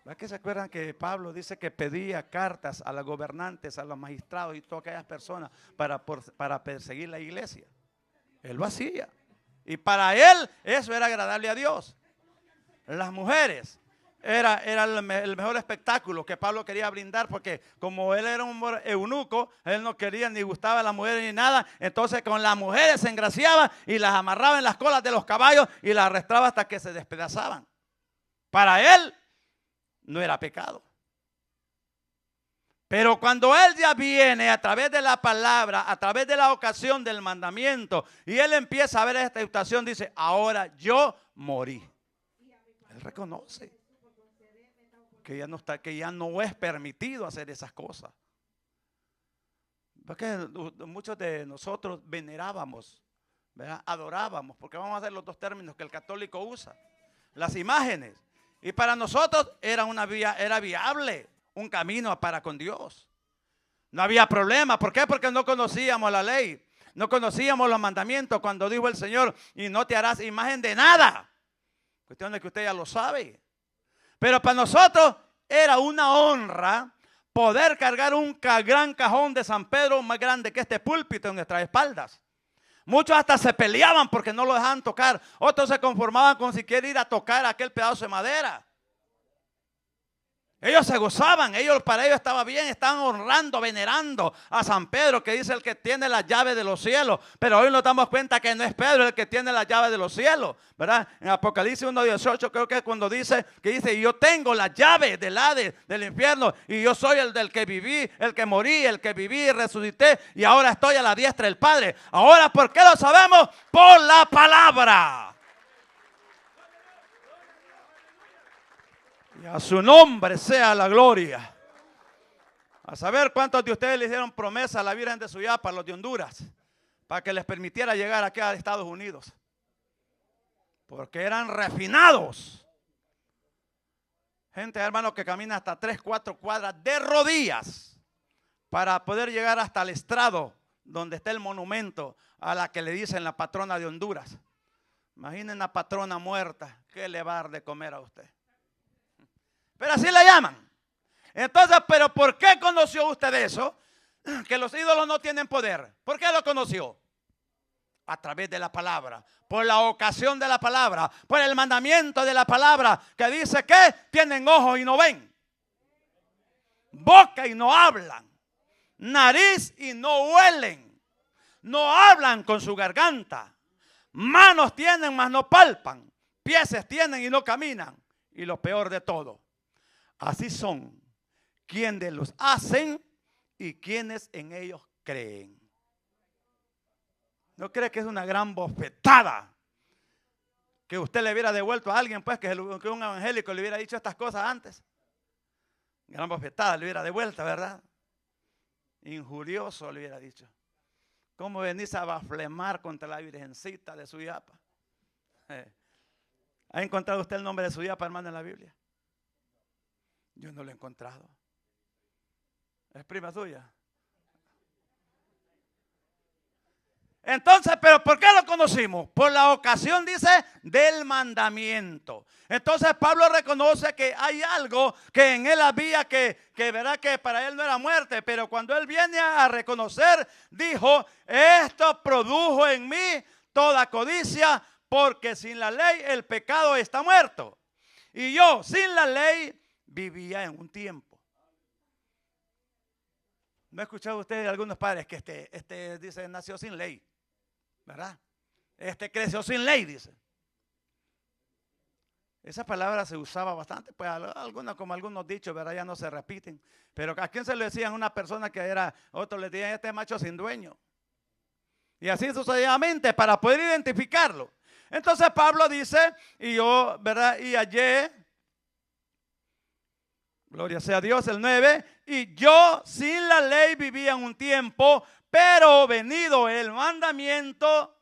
¿Verdad que se acuerdan que Pablo dice que pedía cartas a los gobernantes, a los magistrados y todas aquellas personas para perseguir la iglesia? Él lo hacía. Y para él eso era agradable a Dios. Las mujeres era el mejor espectáculo que Pablo quería brindar, porque como él era un eunuco, él no quería ni gustaba a las mujeres ni nada. Entonces con las mujeres se engraciaba y las amarraba en las colas de los caballos y las arrastraba hasta que se despedazaban. Para él no era pecado. Pero cuando él ya viene a través de la palabra, a través de la ocasión del mandamiento, y él empieza a ver esta situación, dice, ahora yo morí. Él reconoce que ya no es permitido hacer esas cosas. Porque muchos de nosotros venerábamos, ¿verdad?, adorábamos, porque vamos a hacer los dos términos que el católico usa, las imágenes. Y para nosotros era viable un camino para con Dios. No había problema. ¿Por qué? Porque no conocíamos la ley. No conocíamos los mandamientos cuando dijo el Señor, y no te harás imagen de nada. Cuestión de que usted ya lo sabe. Pero para nosotros era una honra poder cargar un gran cajón de San Pedro más grande que este púlpito en nuestras espaldas. Muchos hasta se peleaban porque no lo dejaban tocar. Otros se conformaban con siquiera ir a tocar aquel pedazo de madera. Ellos se gozaban, para ellos estaba bien, estaban honrando, venerando a San Pedro, que dice el que tiene la llave de los cielos. Pero hoy nos damos cuenta que no es Pedro el que tiene la llave de los cielos, ¿verdad? En Apocalipsis 1:18 creo que es cuando dice, yo tengo la llave del Hades, del infierno, y yo soy el del que viví, el que morí, el que viví y resucité, y ahora estoy a la diestra del Padre. Ahora, ¿por qué lo sabemos? Por la palabra. Y a su nombre sea la gloria. A saber cuántos de ustedes le hicieron promesa a la Virgen de Suyapa, los de Honduras, para que les permitiera llegar aquí a Estados Unidos. Porque eran refinados. Gente, hermano, que camina hasta 3, 4 cuadras de rodillas para poder llegar hasta el estrado donde está el monumento a la que le dicen la patrona de Honduras. Imaginen la patrona muerta, ¿qué le va a dar de comer a usted? Pero así le llaman. Entonces, ¿pero por qué conoció usted eso? Que los ídolos no tienen poder. ¿Por qué lo conoció? A través de la palabra, por la ocasión de la palabra, por el mandamiento de la palabra, que dice que tienen ojos y no ven, boca y no hablan, nariz y no huelen, no hablan con su garganta, manos tienen mas no palpan, pies tienen y no caminan. Y lo peor de todo, así son quienes los hacen y quienes en ellos creen. ¿No cree que es una gran bofetada que usted le hubiera devuelto a alguien, pues, que un evangélico le hubiera dicho estas cosas antes? Gran bofetada le hubiera devuelto, ¿verdad? Injurioso le hubiera dicho. ¿Cómo venís a baflemar contra la virgencita de Suyapa? ¿Ha encontrado usted el nombre de Suyapa, hermano, en la Biblia? Yo no lo he encontrado. ¿Es prima suya? Entonces, ¿pero por qué lo conocimos? Por la ocasión, dice, del mandamiento. Entonces Pablo reconoce que hay algo que en él había que verá que para él no era muerte, pero cuando él viene a reconocer, dijo, esto produjo en mí toda codicia, porque sin la ley el pecado está muerto. Y yo sin la ley vivía en un tiempo. ¿No ha escuchado usted de algunos padres que dice, nació sin ley? ¿Verdad? Creció sin ley, dice. Esa palabra se usaba bastante, pues como algunos dichos, ¿verdad? Ya no se repiten. Pero ¿a quién se le decían? Una persona que era, otros le decían, macho sin dueño. Y así sucesivamente, para poder identificarlo. Entonces Pablo dice, y yo, ¿verdad? Y ayer, gloria sea a Dios, el 9, y yo sin la ley vivía en un tiempo, pero venido el mandamiento,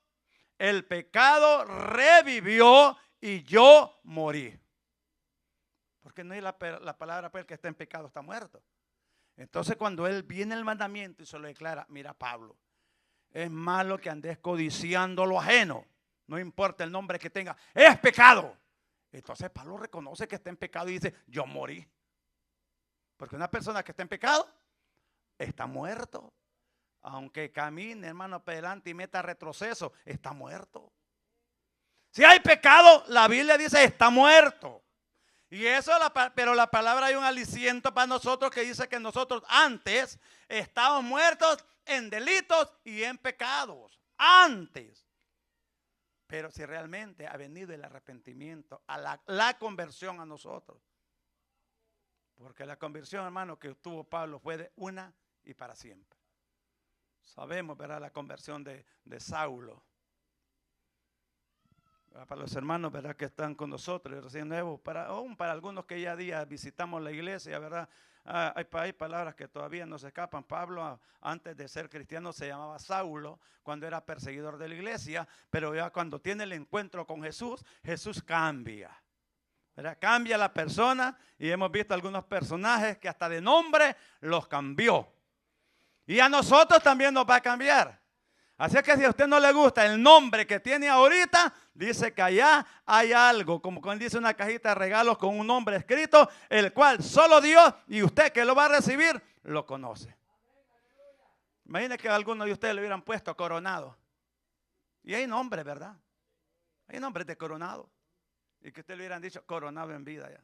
el pecado revivió y yo morí. Porque no hay la palabra, pues, el que está en pecado está muerto. Entonces cuando él viene el mandamiento y se lo declara, mira Pablo, es malo que andes codiciando lo ajeno, no importa el nombre que tenga, es pecado. Entonces Pablo reconoce que está en pecado y dice, yo morí. Porque una persona que está en pecado está muerto. Aunque camine, hermano, para adelante y meta retroceso, está muerto. Si hay pecado, la Biblia dice está muerto. Y eso, pero la palabra hay un aliciento para nosotros que dice que nosotros antes estábamos muertos en delitos y en pecados. Antes. Pero si realmente ha venido el arrepentimiento, a la conversión a nosotros. Porque la conversión, hermano, que tuvo Pablo fue de una y para siempre. Sabemos, ¿verdad? La conversión de Saulo. Para los hermanos, ¿verdad? Que están con nosotros, recién nuevos, aún para algunos que ya día visitamos la iglesia, ¿verdad? Hay palabras que todavía nos escapan. Pablo, antes de ser cristiano, se llamaba Saulo, cuando era perseguidor de la iglesia, pero ya cuando tiene el encuentro con Jesús, Jesús cambia. ¿Verdad? Cambia la persona y hemos visto algunos personajes que hasta de nombre los cambió. Y a nosotros también nos va a cambiar. Así que si a usted no le gusta el nombre que tiene ahorita, dice que allá hay algo, como cuando dice una cajita de regalos con un nombre escrito, el cual solo Dios y usted que lo va a recibir, lo conoce. Imagine que algunos de ustedes le hubieran puesto Coronado. Y hay nombres, ¿verdad? Hay nombres de Coronado. Y que usted le hubieran dicho Coronado en vida ya.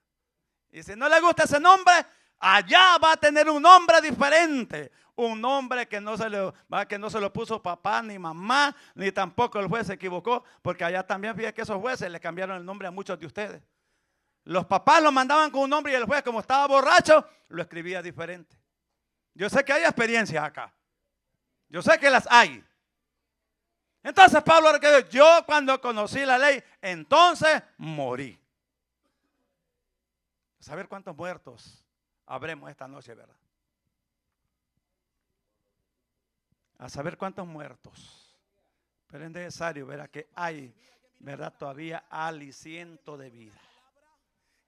Y si no le gusta ese nombre, allá va a tener un nombre diferente. Un nombre que no se lo puso papá ni mamá, ni tampoco el juez se equivocó, porque allá también fíjate que esos jueces le cambiaron el nombre a muchos de ustedes. Los papás lo mandaban con un nombre y el juez, como estaba borracho, lo escribía diferente. Yo sé que hay experiencias acá. Yo sé que las hay. Entonces Pablo recordó, yo cuando conocí la ley, entonces morí. Saber cuántos muertos habremos esta noche, ¿verdad? A saber cuántos muertos. Pero es necesario, ¿verdad? Que hay, ¿verdad? Todavía aliciento de vida.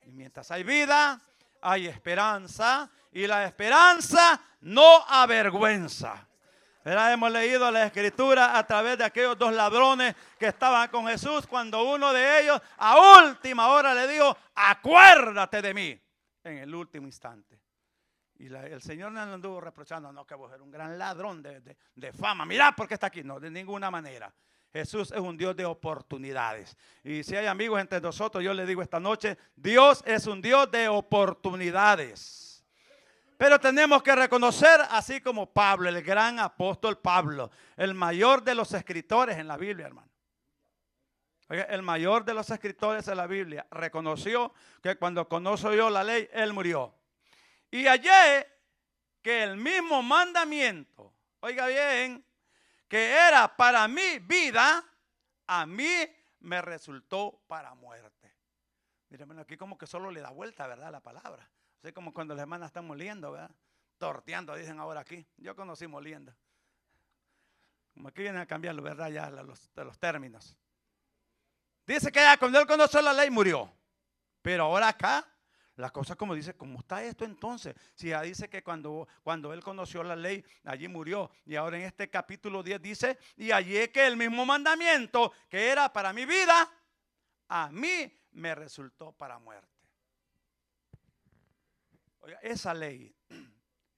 Y mientras hay vida, hay esperanza. Y la esperanza no avergüenza. ¿Verdad? Hemos leído la escritura a través de aquellos dos ladrones que estaban con Jesús, cuando uno de ellos a última hora le dijo, acuérdate de mí, en el último instante. Y el Señor no anduvo reprochando, no, que vos eres un gran ladrón de fama. Mirá por qué está aquí. No, de ninguna manera. Jesús es un Dios de oportunidades. Y si hay amigos entre nosotros, yo le digo esta noche, Dios es un Dios de oportunidades. Pero tenemos que reconocer, así como Pablo, el gran apóstol Pablo, el mayor de los escritores en la Biblia, hermano. Oiga, el mayor de los escritores de la Biblia reconoció que cuando conoció la ley, él murió. Y hallé que el mismo mandamiento, oiga bien, que era para mi vida, a mí me resultó para muerte. Miren, aquí como que solo le da vuelta, ¿verdad? La palabra. Así como cuando las hermanas están moliendo, ¿verdad? Torteando, dicen ahora aquí. Yo conocí moliendo. Como aquí vienen a cambiarlo, ¿verdad? Ya los términos. Dice que ya cuando él conoció la ley murió. Pero ahora acá, la cosa como dice, ¿cómo está esto entonces? Si ya dice que cuando él conoció la ley, allí murió. Y ahora en este capítulo 10 dice, y allí que el mismo mandamiento que era para mi vida, a mí me resultó para muerte. Oiga, esa ley,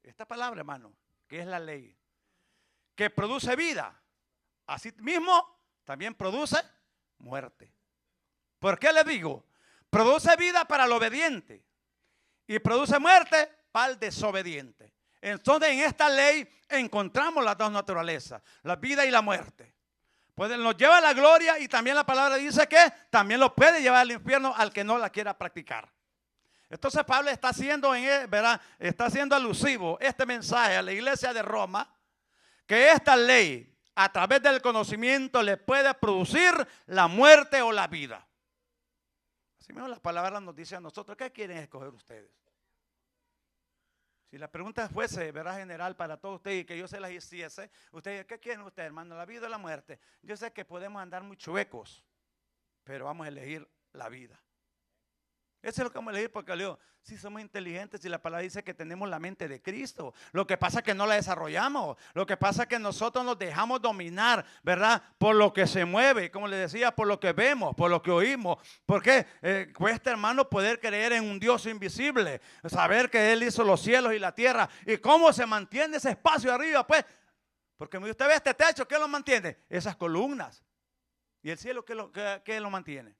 esta palabra, hermano, que es la ley, que produce vida, así mismo también produce muerte. ¿Por qué le digo? Produce vida para el obediente y produce muerte para el desobediente. Entonces en esta ley encontramos las dos naturalezas, la vida y la muerte. Pues nos lleva a la gloria y también la palabra dice que también lo puede llevar al infierno al que no la quiera practicar. Entonces Pablo está haciendo, ¿verdad? Está haciendo alusivo este mensaje a la iglesia de Roma, que esta ley a través del conocimiento le puede producir la muerte o la vida. Así mismo las palabras nos dicen a nosotros, ¿qué quieren escoger ustedes? Si la pregunta fuese, ¿verdad? General para todos ustedes y que yo se las hiciese, ustedes, ¿qué quieren ustedes, hermano? ¿La vida o la muerte? Yo sé que podemos andar muy chuecos, pero vamos a elegir la vida. Eso es lo que vamos a elegir porque leo, si somos inteligentes y la palabra dice que tenemos la mente de Cristo. Lo que pasa es que no la desarrollamos. Lo que pasa es que nosotros nos dejamos dominar, ¿verdad? Por lo que se mueve, como les decía, por lo que vemos, por lo que oímos. Porque cuesta, hermano, poder creer en un Dios invisible. Saber que Él hizo los cielos y la tierra. ¿Y cómo se mantiene ese espacio arriba? Pues, porque usted ve este techo, ¿qué lo mantiene? Esas columnas. ¿Y el cielo qué lo mantiene?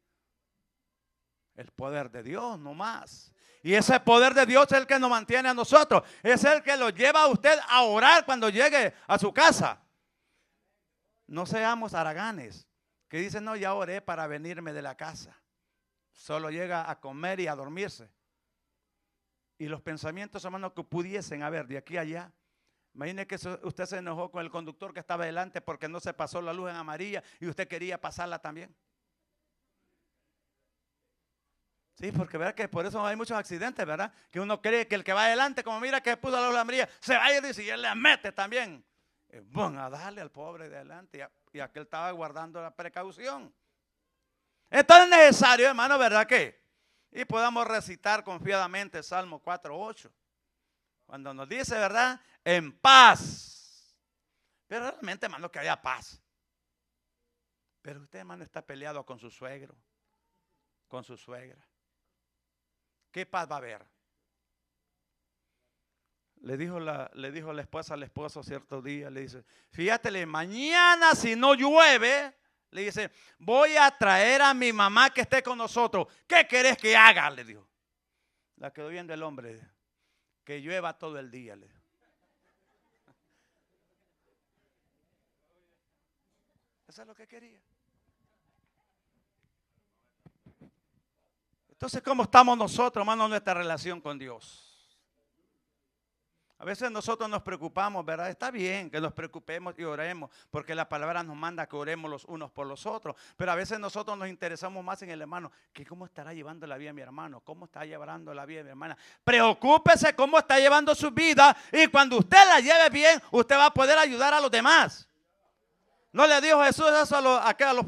El poder de Dios, no más. Y ese poder de Dios es el que nos mantiene a nosotros. Es el que lo lleva a usted a orar cuando llegue a su casa. No seamos haraganes que dicen, no, ya oré para venirme de la casa. Solo llega a comer y a dormirse. Y los pensamientos, hermanos, que pudiesen haber de aquí a allá. Imagine que usted se enojó con el conductor que estaba delante porque no se pasó la luz en amarilla y usted quería pasarla también. Sí, porque verdad que por eso hay muchos accidentes, ¿verdad? Que uno cree que el que va adelante, como mira que puso la luz amarilla, se va a ir y él le mete también. Bueno, a darle al pobre de adelante y aquel estaba guardando la precaución. Entonces es necesario, hermano, ¿verdad que? Y podamos recitar confiadamente Salmo 4:8. Cuando nos dice, ¿verdad? En paz. Pero realmente, hermano, que haya paz. Pero usted, hermano, está peleado con su suegro, con su suegra. ¿Qué paz va a haber? Le dijo la esposa al esposo cierto día, le dice, fíjate, mañana si no llueve, le dice, voy a traer a mi mamá que esté con nosotros. ¿Qué querés que haga? Le dijo. La quedó viendo el hombre, que llueva todo el día. Le dijo. Eso es lo que quería. Entonces, ¿cómo estamos nosotros, hermano, en nuestra relación con Dios? A veces nosotros nos preocupamos, ¿verdad? Está bien que nos preocupemos y oremos, porque la palabra nos manda que oremos los unos por los otros. Pero a veces nosotros nos interesamos más en el hermano, que cómo estará llevando la vida mi hermano, cómo está llevando la vida mi hermana. Preocúpese cómo está llevando su vida y cuando usted la lleve bien, usted va a poder ayudar a los demás. ¿No le dijo Jesús eso a los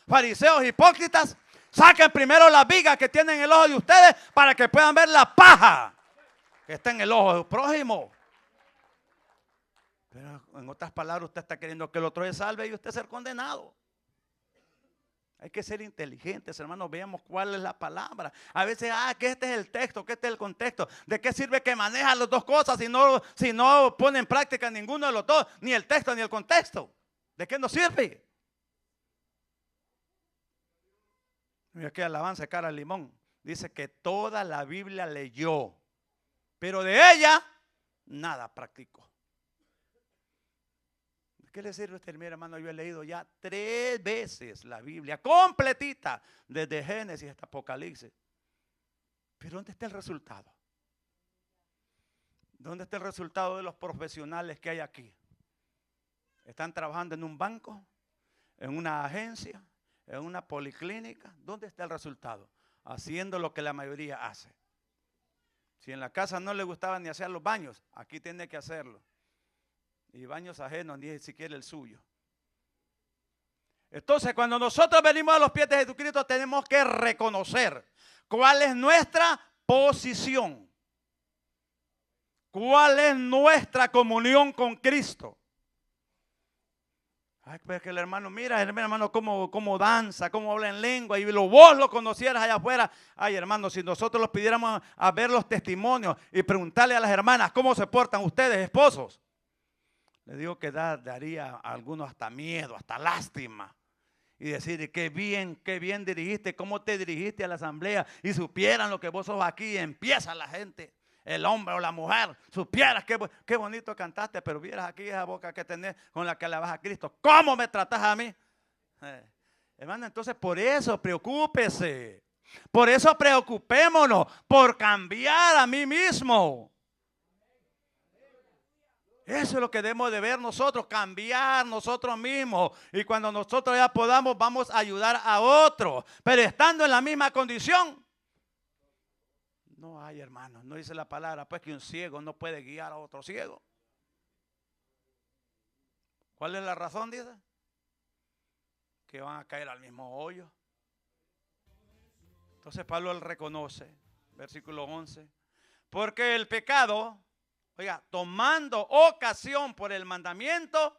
fariseos hipócritas? Saquen primero la viga que tienen en el ojo de ustedes para que puedan ver la paja que está en el ojo del prójimo. Pero en otras palabras, usted está queriendo que el otro se salve y usted ser condenado. Hay que ser inteligentes, hermanos. Veamos cuál es la palabra. A veces, que este es el texto, que este es el contexto. ¿De qué sirve que maneja las dos cosas si no pone en práctica ninguno de los dos? Ni el texto ni el contexto. ¿De qué nos sirve? Mira qué alabanza, cara al limón. Dice que toda la Biblia leyó, pero de ella nada practicó. qué le sirve a usted? Mira, hermano, yo he leído ya 3 veces la Biblia completita, desde Génesis hasta Apocalipsis. Pero ¿dónde está el resultado? ¿Dónde está el resultado de los profesionales que hay aquí? ¿Están trabajando en un banco? ¿En una agencia? ¿En una policlínica? ¿Dónde está el resultado? Haciendo lo que la mayoría hace. Si en la casa no le gustaba ni hacer los baños, aquí tiene que hacerlo. Y baños ajenos, ni siquiera el suyo. Entonces, cuando nosotros venimos a los pies de Jesucristo, tenemos que reconocer cuál es nuestra posición. ¿Cuál es nuestra comunión con Cristo? Ay, pues que el hermano, mira, hermano, cómo danza, cómo habla en lengua, y vos lo conocieras allá afuera. Ay, hermano, si nosotros los pidiéramos a ver los testimonios y preguntarle a las hermanas cómo se portan ustedes, esposos, le digo que daría a algunos hasta miedo, hasta lástima. Y decir, qué bien dirigiste, cómo te dirigiste a la asamblea, y supieran lo que vos sos aquí, y empieza la gente. El hombre o la mujer, supieras qué bonito cantaste, pero vieras aquí esa boca que tenés con la que alabas a Cristo. ¿Cómo me tratás a mí? Hermano, entonces por eso preocúpese. Por eso preocupémonos por cambiar a mí mismo. Eso es lo que debemos de ver nosotros, cambiar nosotros mismos. Y cuando nosotros ya podamos, vamos a ayudar a otros. Pero estando en la misma condición, no hay, hermano, no dice la palabra, pues que un ciego no puede guiar a otro ciego. ¿Cuál es la razón, dice? Que van a caer al mismo hoyo. Entonces Pablo él reconoce, versículo 11, porque el pecado, oiga, tomando ocasión por el mandamiento,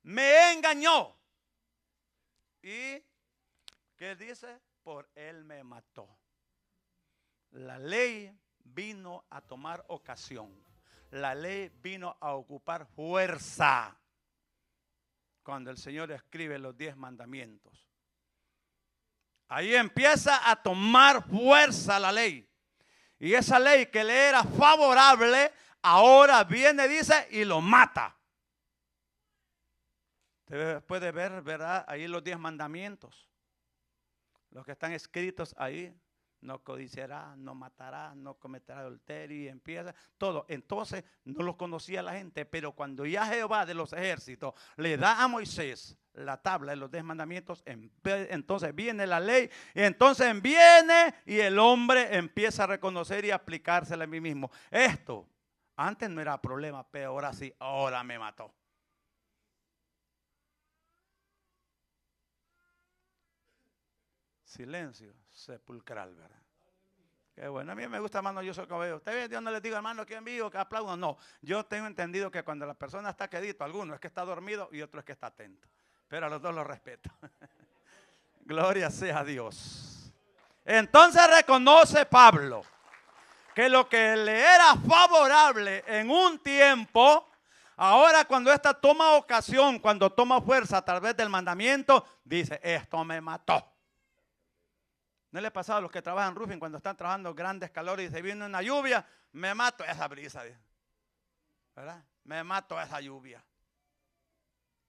me engañó. ¿Y qué dice? Por él me mató. La ley vino a tomar ocasión. La ley vino a ocupar fuerza cuando el Señor escribe los 10 mandamientos. Ahí empieza a tomar fuerza la ley. Y esa ley que le era favorable, ahora viene, dice, y lo mata. Usted puede ver, ¿verdad? Ahí los 10 mandamientos. Los que están escritos ahí. No codiciarás, no matarás, no cometerás adulterio, y empieza todo. Entonces no los conocía la gente, pero cuando ya Jehová de los ejércitos le da a Moisés la tabla de los 10 mandamientos, entonces viene la ley, y entonces viene y el hombre empieza a reconocer y aplicársela a mí mismo. Esto antes no era problema, pero ahora sí, ahora me mató. Silencio sepulcral, ¿verdad? Qué bueno, a mí me gusta, hermano, yo soy como veo. Usted, Dios no les diga, hermano, que en vivo, que aplaudan. No, yo tengo entendido que cuando la persona está quedito, alguno es que está dormido y otro es que está atento. Pero a los dos los respeto. Gloria sea a Dios. Entonces reconoce Pablo que lo que le era favorable en un tiempo, ahora cuando esta toma ocasión, cuando toma fuerza a través del mandamiento, dice, esto me mató. ¿No le ha pasado a los que trabajan roofing cuando están trabajando grandes calores y se viene una lluvia? Me mato esa brisa, ¿verdad? Me mato esa lluvia.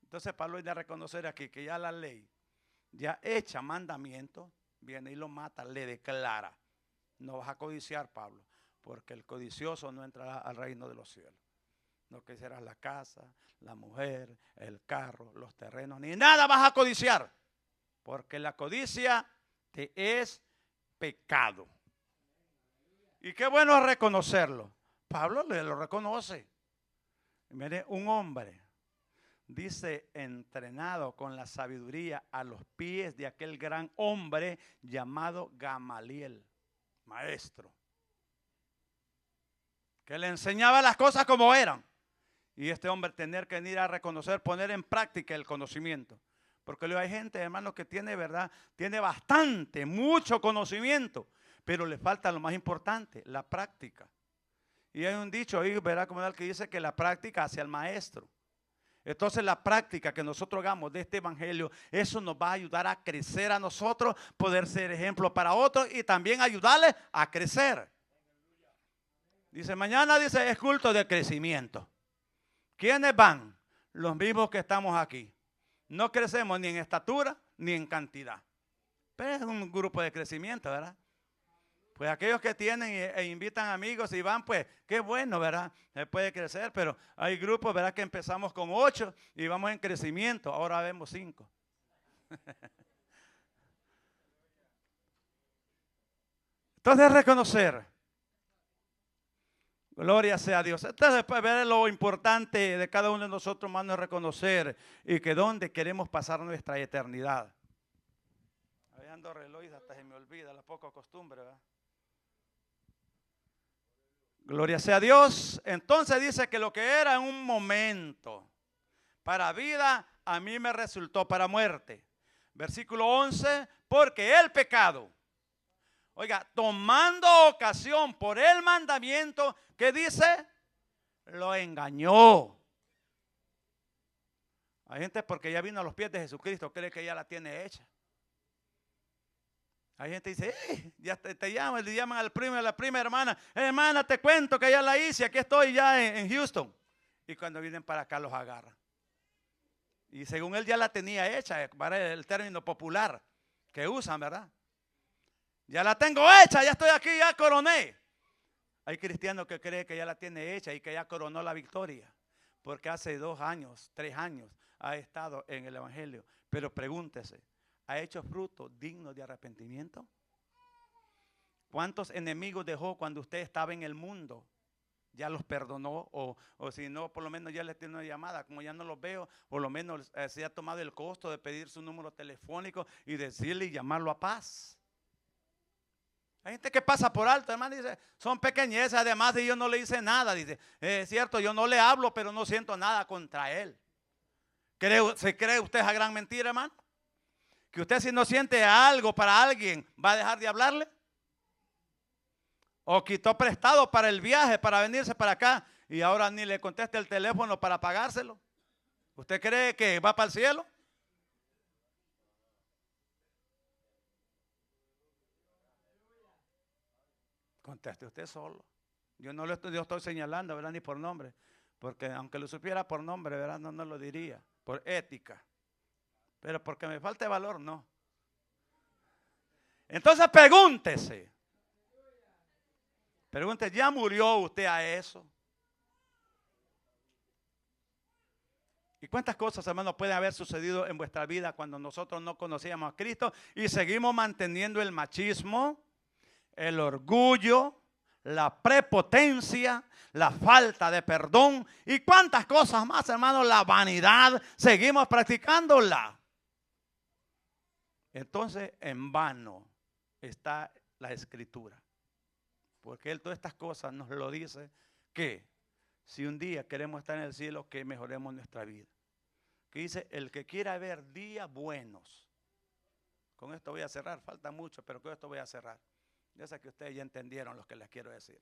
Entonces Pablo viene a reconocer aquí que ya la ley, ya hecha mandamiento, viene y lo mata, le declara. No vas a codiciar, Pablo, porque el codicioso no entrará al reino de los cielos. No codiciarás la casa, la mujer, el carro, los terrenos, ni nada vas a codiciar, porque la codicia te es pecado. Y qué bueno es reconocerlo. Pablo lo reconoce. Mire, un hombre, dice, entrenado con la sabiduría a los pies de aquel gran hombre llamado Gamaliel, maestro, que le enseñaba las cosas como eran. Y este hombre tener que ir a reconocer, poner en práctica el conocimiento. Porque hay gente, hermano, que tiene, ¿verdad? Tiene bastante, mucho conocimiento, pero le falta lo más importante, la práctica. Y hay un dicho ahí, ¿verdad? Como el que dice que la práctica hace al maestro. Entonces la práctica que nosotros hagamos de este evangelio, eso nos va a ayudar a crecer a nosotros, poder ser ejemplo para otros y también ayudarles a crecer. Dice, mañana dice, es culto de crecimiento. ¿Quiénes van? los mismos que estamos aquí. No crecemos ni en estatura ni en cantidad. Pero es un grupo de crecimiento, ¿verdad? Pues aquellos que tienen e invitan amigos y van, pues qué bueno, ¿verdad? Se puede crecer, pero hay grupos, ¿verdad? Que empezamos con 8 y vamos en crecimiento. Ahora vemos 5. Entonces reconocer. Gloria sea a Dios. Entonces después ver lo importante de cada uno de nosotros, hermanos, es reconocer y que dónde queremos pasar nuestra eternidad. Ahí ando reloj, hasta se me olvida, la poca costumbre, ¿verdad? Gloria sea a Dios. Entonces dice que lo que era en un momento para vida, a mí me resultó para muerte. Versículo 11, porque el pecado, oiga, tomando ocasión por el mandamiento, ¿qué dice? Lo engañó. Hay gente porque ya vino a los pies de Jesucristo, cree que ya la tiene hecha. Hay gente que dice, ya te llaman, le llaman al primo y a la prima hermana. Hermana, te cuento que ya la hice, aquí estoy ya en Houston. Y cuando vienen para acá los agarra. Y según él ya la tenía hecha, para el término popular que usan, ¿verdad? Ya la tengo hecha, ya estoy aquí, ya coroné. Hay cristianos que creen que ya la tiene hecha y que ya coronó la victoria. Porque hace 2 años, 3 años ha estado en el evangelio. Pero pregúntese, ¿ha hecho fruto digno de arrepentimiento? ¿Cuántos enemigos dejó cuando usted estaba en el mundo? ¿Ya los perdonó? O si no, por lo menos ya les tiene una llamada. Como ya no los veo, por lo menos se ha tomado el costo de pedir su número telefónico y decirle y llamarlo a paz. Hay gente que pasa por alto, hermano, dice, son pequeñeces, además de yo no le hice nada. Dice, es cierto, yo no le hablo, pero no siento nada contra él. ¿Se cree usted esa gran mentira, hermano? Que usted si no siente algo para alguien, ¿va a dejar de hablarle? O quitó prestado para el viaje, para venirse para acá, y ahora ni le contesta el teléfono para pagárselo. ¿Usted cree que va para el cielo? Conteste usted solo. Yo no lo estoy señalando, ¿verdad? Ni por nombre. Porque aunque lo supiera por nombre, ¿verdad? No lo diría. Por ética. Pero porque me falte valor, no. Entonces pregúntese. Pregúntese, ¿ya murió usted a eso? ¿Y cuántas cosas, hermanos, pueden haber sucedido en vuestra vida cuando nosotros no conocíamos a Cristo y seguimos manteniendo el machismo, el orgullo, la prepotencia, la falta de perdón y cuántas cosas más, hermanos, la vanidad, seguimos practicándola? Entonces, en vano está la Escritura, porque Él todas estas cosas nos lo dice, que si un día queremos estar en el cielo, que mejoremos nuestra vida. Que dice, el que quiera ver días buenos. Con esto voy a cerrar, falta mucho, pero con esto voy a cerrar. Ya sé que ustedes ya entendieron lo que les quiero decir.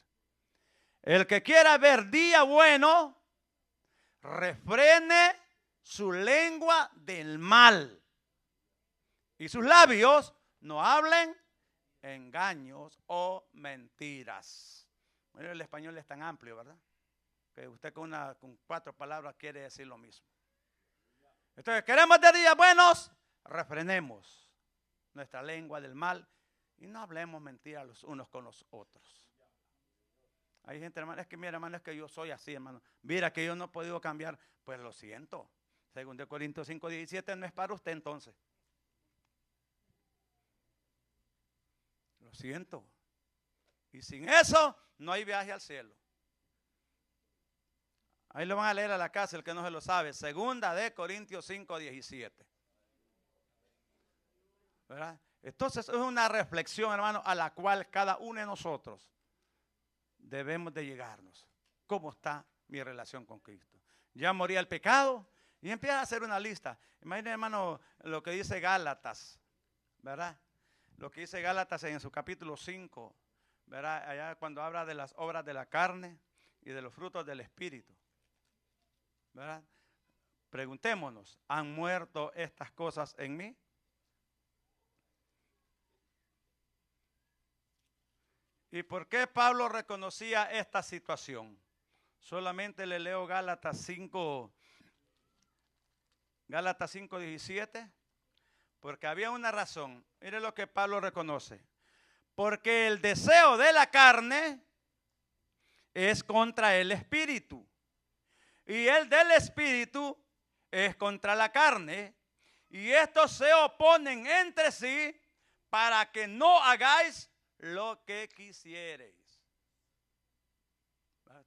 El que quiera ver día bueno, refrene su lengua del mal. Y sus labios no hablen engaños o mentiras. Bueno, el español es tan amplio, ¿verdad? Que usted con 4 palabras quiere decir lo mismo. Entonces, queremos de días buenos, refrenemos nuestra lengua del mal y no hablemos mentiras los unos con los otros. Hay gente, hermano, es que mira, hermano, es que yo soy así, hermano. Mira que yo no he podido cambiar. Pues lo siento. Según de Corintios 5:17 no es para usted entonces. Lo siento. Y sin eso no hay viaje al cielo. Ahí lo van a leer a la casa el que no se lo sabe. Segunda de Corintios 5:17. ¿Verdad? Entonces es una reflexión, hermano, a la cual cada uno de nosotros debemos de llegarnos. ¿Cómo está mi relación con Cristo? Ya morí al pecado y empieza a hacer una lista. Imaginen, hermano, lo que dice Gálatas, ¿verdad? Lo que dice Gálatas en su capítulo 5, ¿verdad? Allá cuando habla de las obras de la carne y de los frutos del Espíritu, ¿verdad? Preguntémonos, ¿han muerto estas cosas en mí? ¿Y por qué Pablo reconocía esta situación? Solamente le leo Gálatas 5, Gálatas 5:17. Porque había una razón. Mire lo que Pablo reconoce. Porque el deseo de la carne es contra el espíritu. Y el del espíritu es contra la carne. Y estos se oponen entre sí para que no hagáis lo que quisiereis.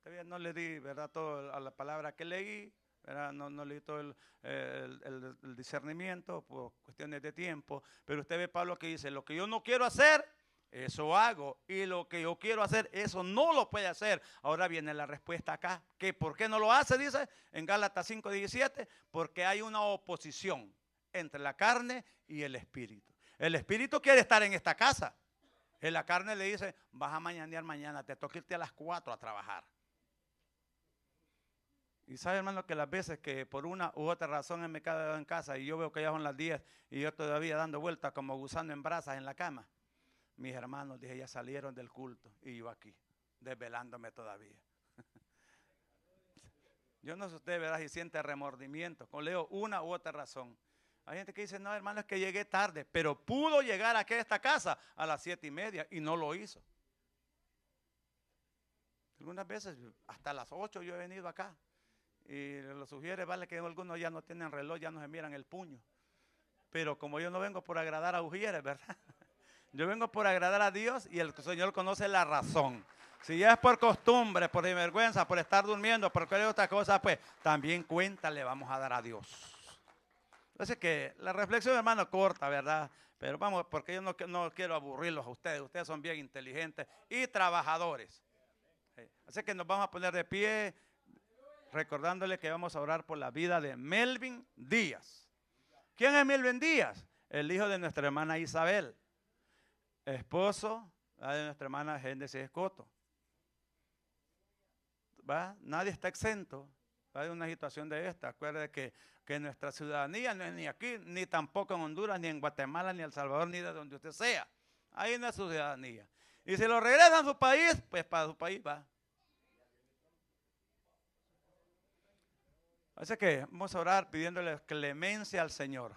Todavía no le di, ¿verdad?, todo a la palabra que leí. No leí todo el discernimiento por cuestiones de tiempo, pero usted ve Pablo que dice, lo que yo no quiero hacer, eso hago, y lo que yo quiero hacer, eso no lo puede hacer. Ahora viene la respuesta acá, que ¿por qué no lo hace? Dice en Gálatas 5:17, porque hay una oposición entre la carne y el espíritu. El espíritu quiere estar en esta casa, y la carne le dice, vas a mañanear mañana, te toca irte a las 4 a trabajar. Y sabe, hermano, que las veces que por una u otra razón me he quedado en casa y yo veo que ya son las 10 y yo todavía dando vueltas como gusano en brasas en la cama, mis hermanos, dije, ya salieron del culto y yo aquí, desvelándome todavía. Yo no sé usted, ¿verdad?, si siente remordimiento, como leo una u otra razón. Hay gente que dice, no, hermano, es que llegué tarde, pero pudo llegar aquí a esta casa a las 7:30 y no lo hizo. Algunas veces hasta las 8 yo he venido acá. Y lo sugiere, vale, que algunos ya no tienen reloj, ya no se miran el puño. Pero como yo no vengo por agradar a Ujieres, ¿verdad? Yo vengo por agradar a Dios y el Señor conoce la razón. Si ya es por costumbre, por vergüenza, por estar durmiendo, por cualquier otra cosa, pues también cuenta le vamos a dar a Dios. Entonces que la reflexión, hermano, corta, ¿verdad? Pero vamos, porque yo no quiero aburrirlos a ustedes. Ustedes son bien inteligentes y trabajadores. Así que nos vamos a poner de pie, recordándole que vamos a orar por la vida de Melvin Díaz. ¿Quién es Melvin Díaz? El hijo de nuestra hermana Isabel, esposo de nuestra hermana Génesis Escoto. ¿Va? Nadie está exento de una situación de esta. Acuerde que nuestra ciudadanía no es ni aquí, ni tampoco en Honduras, ni en Guatemala, ni en El Salvador, ni de donde usted sea. Ahí no es su ciudadanía. Y si lo regresan a su país, pues para su país va. Así que vamos a orar pidiéndole clemencia al Señor.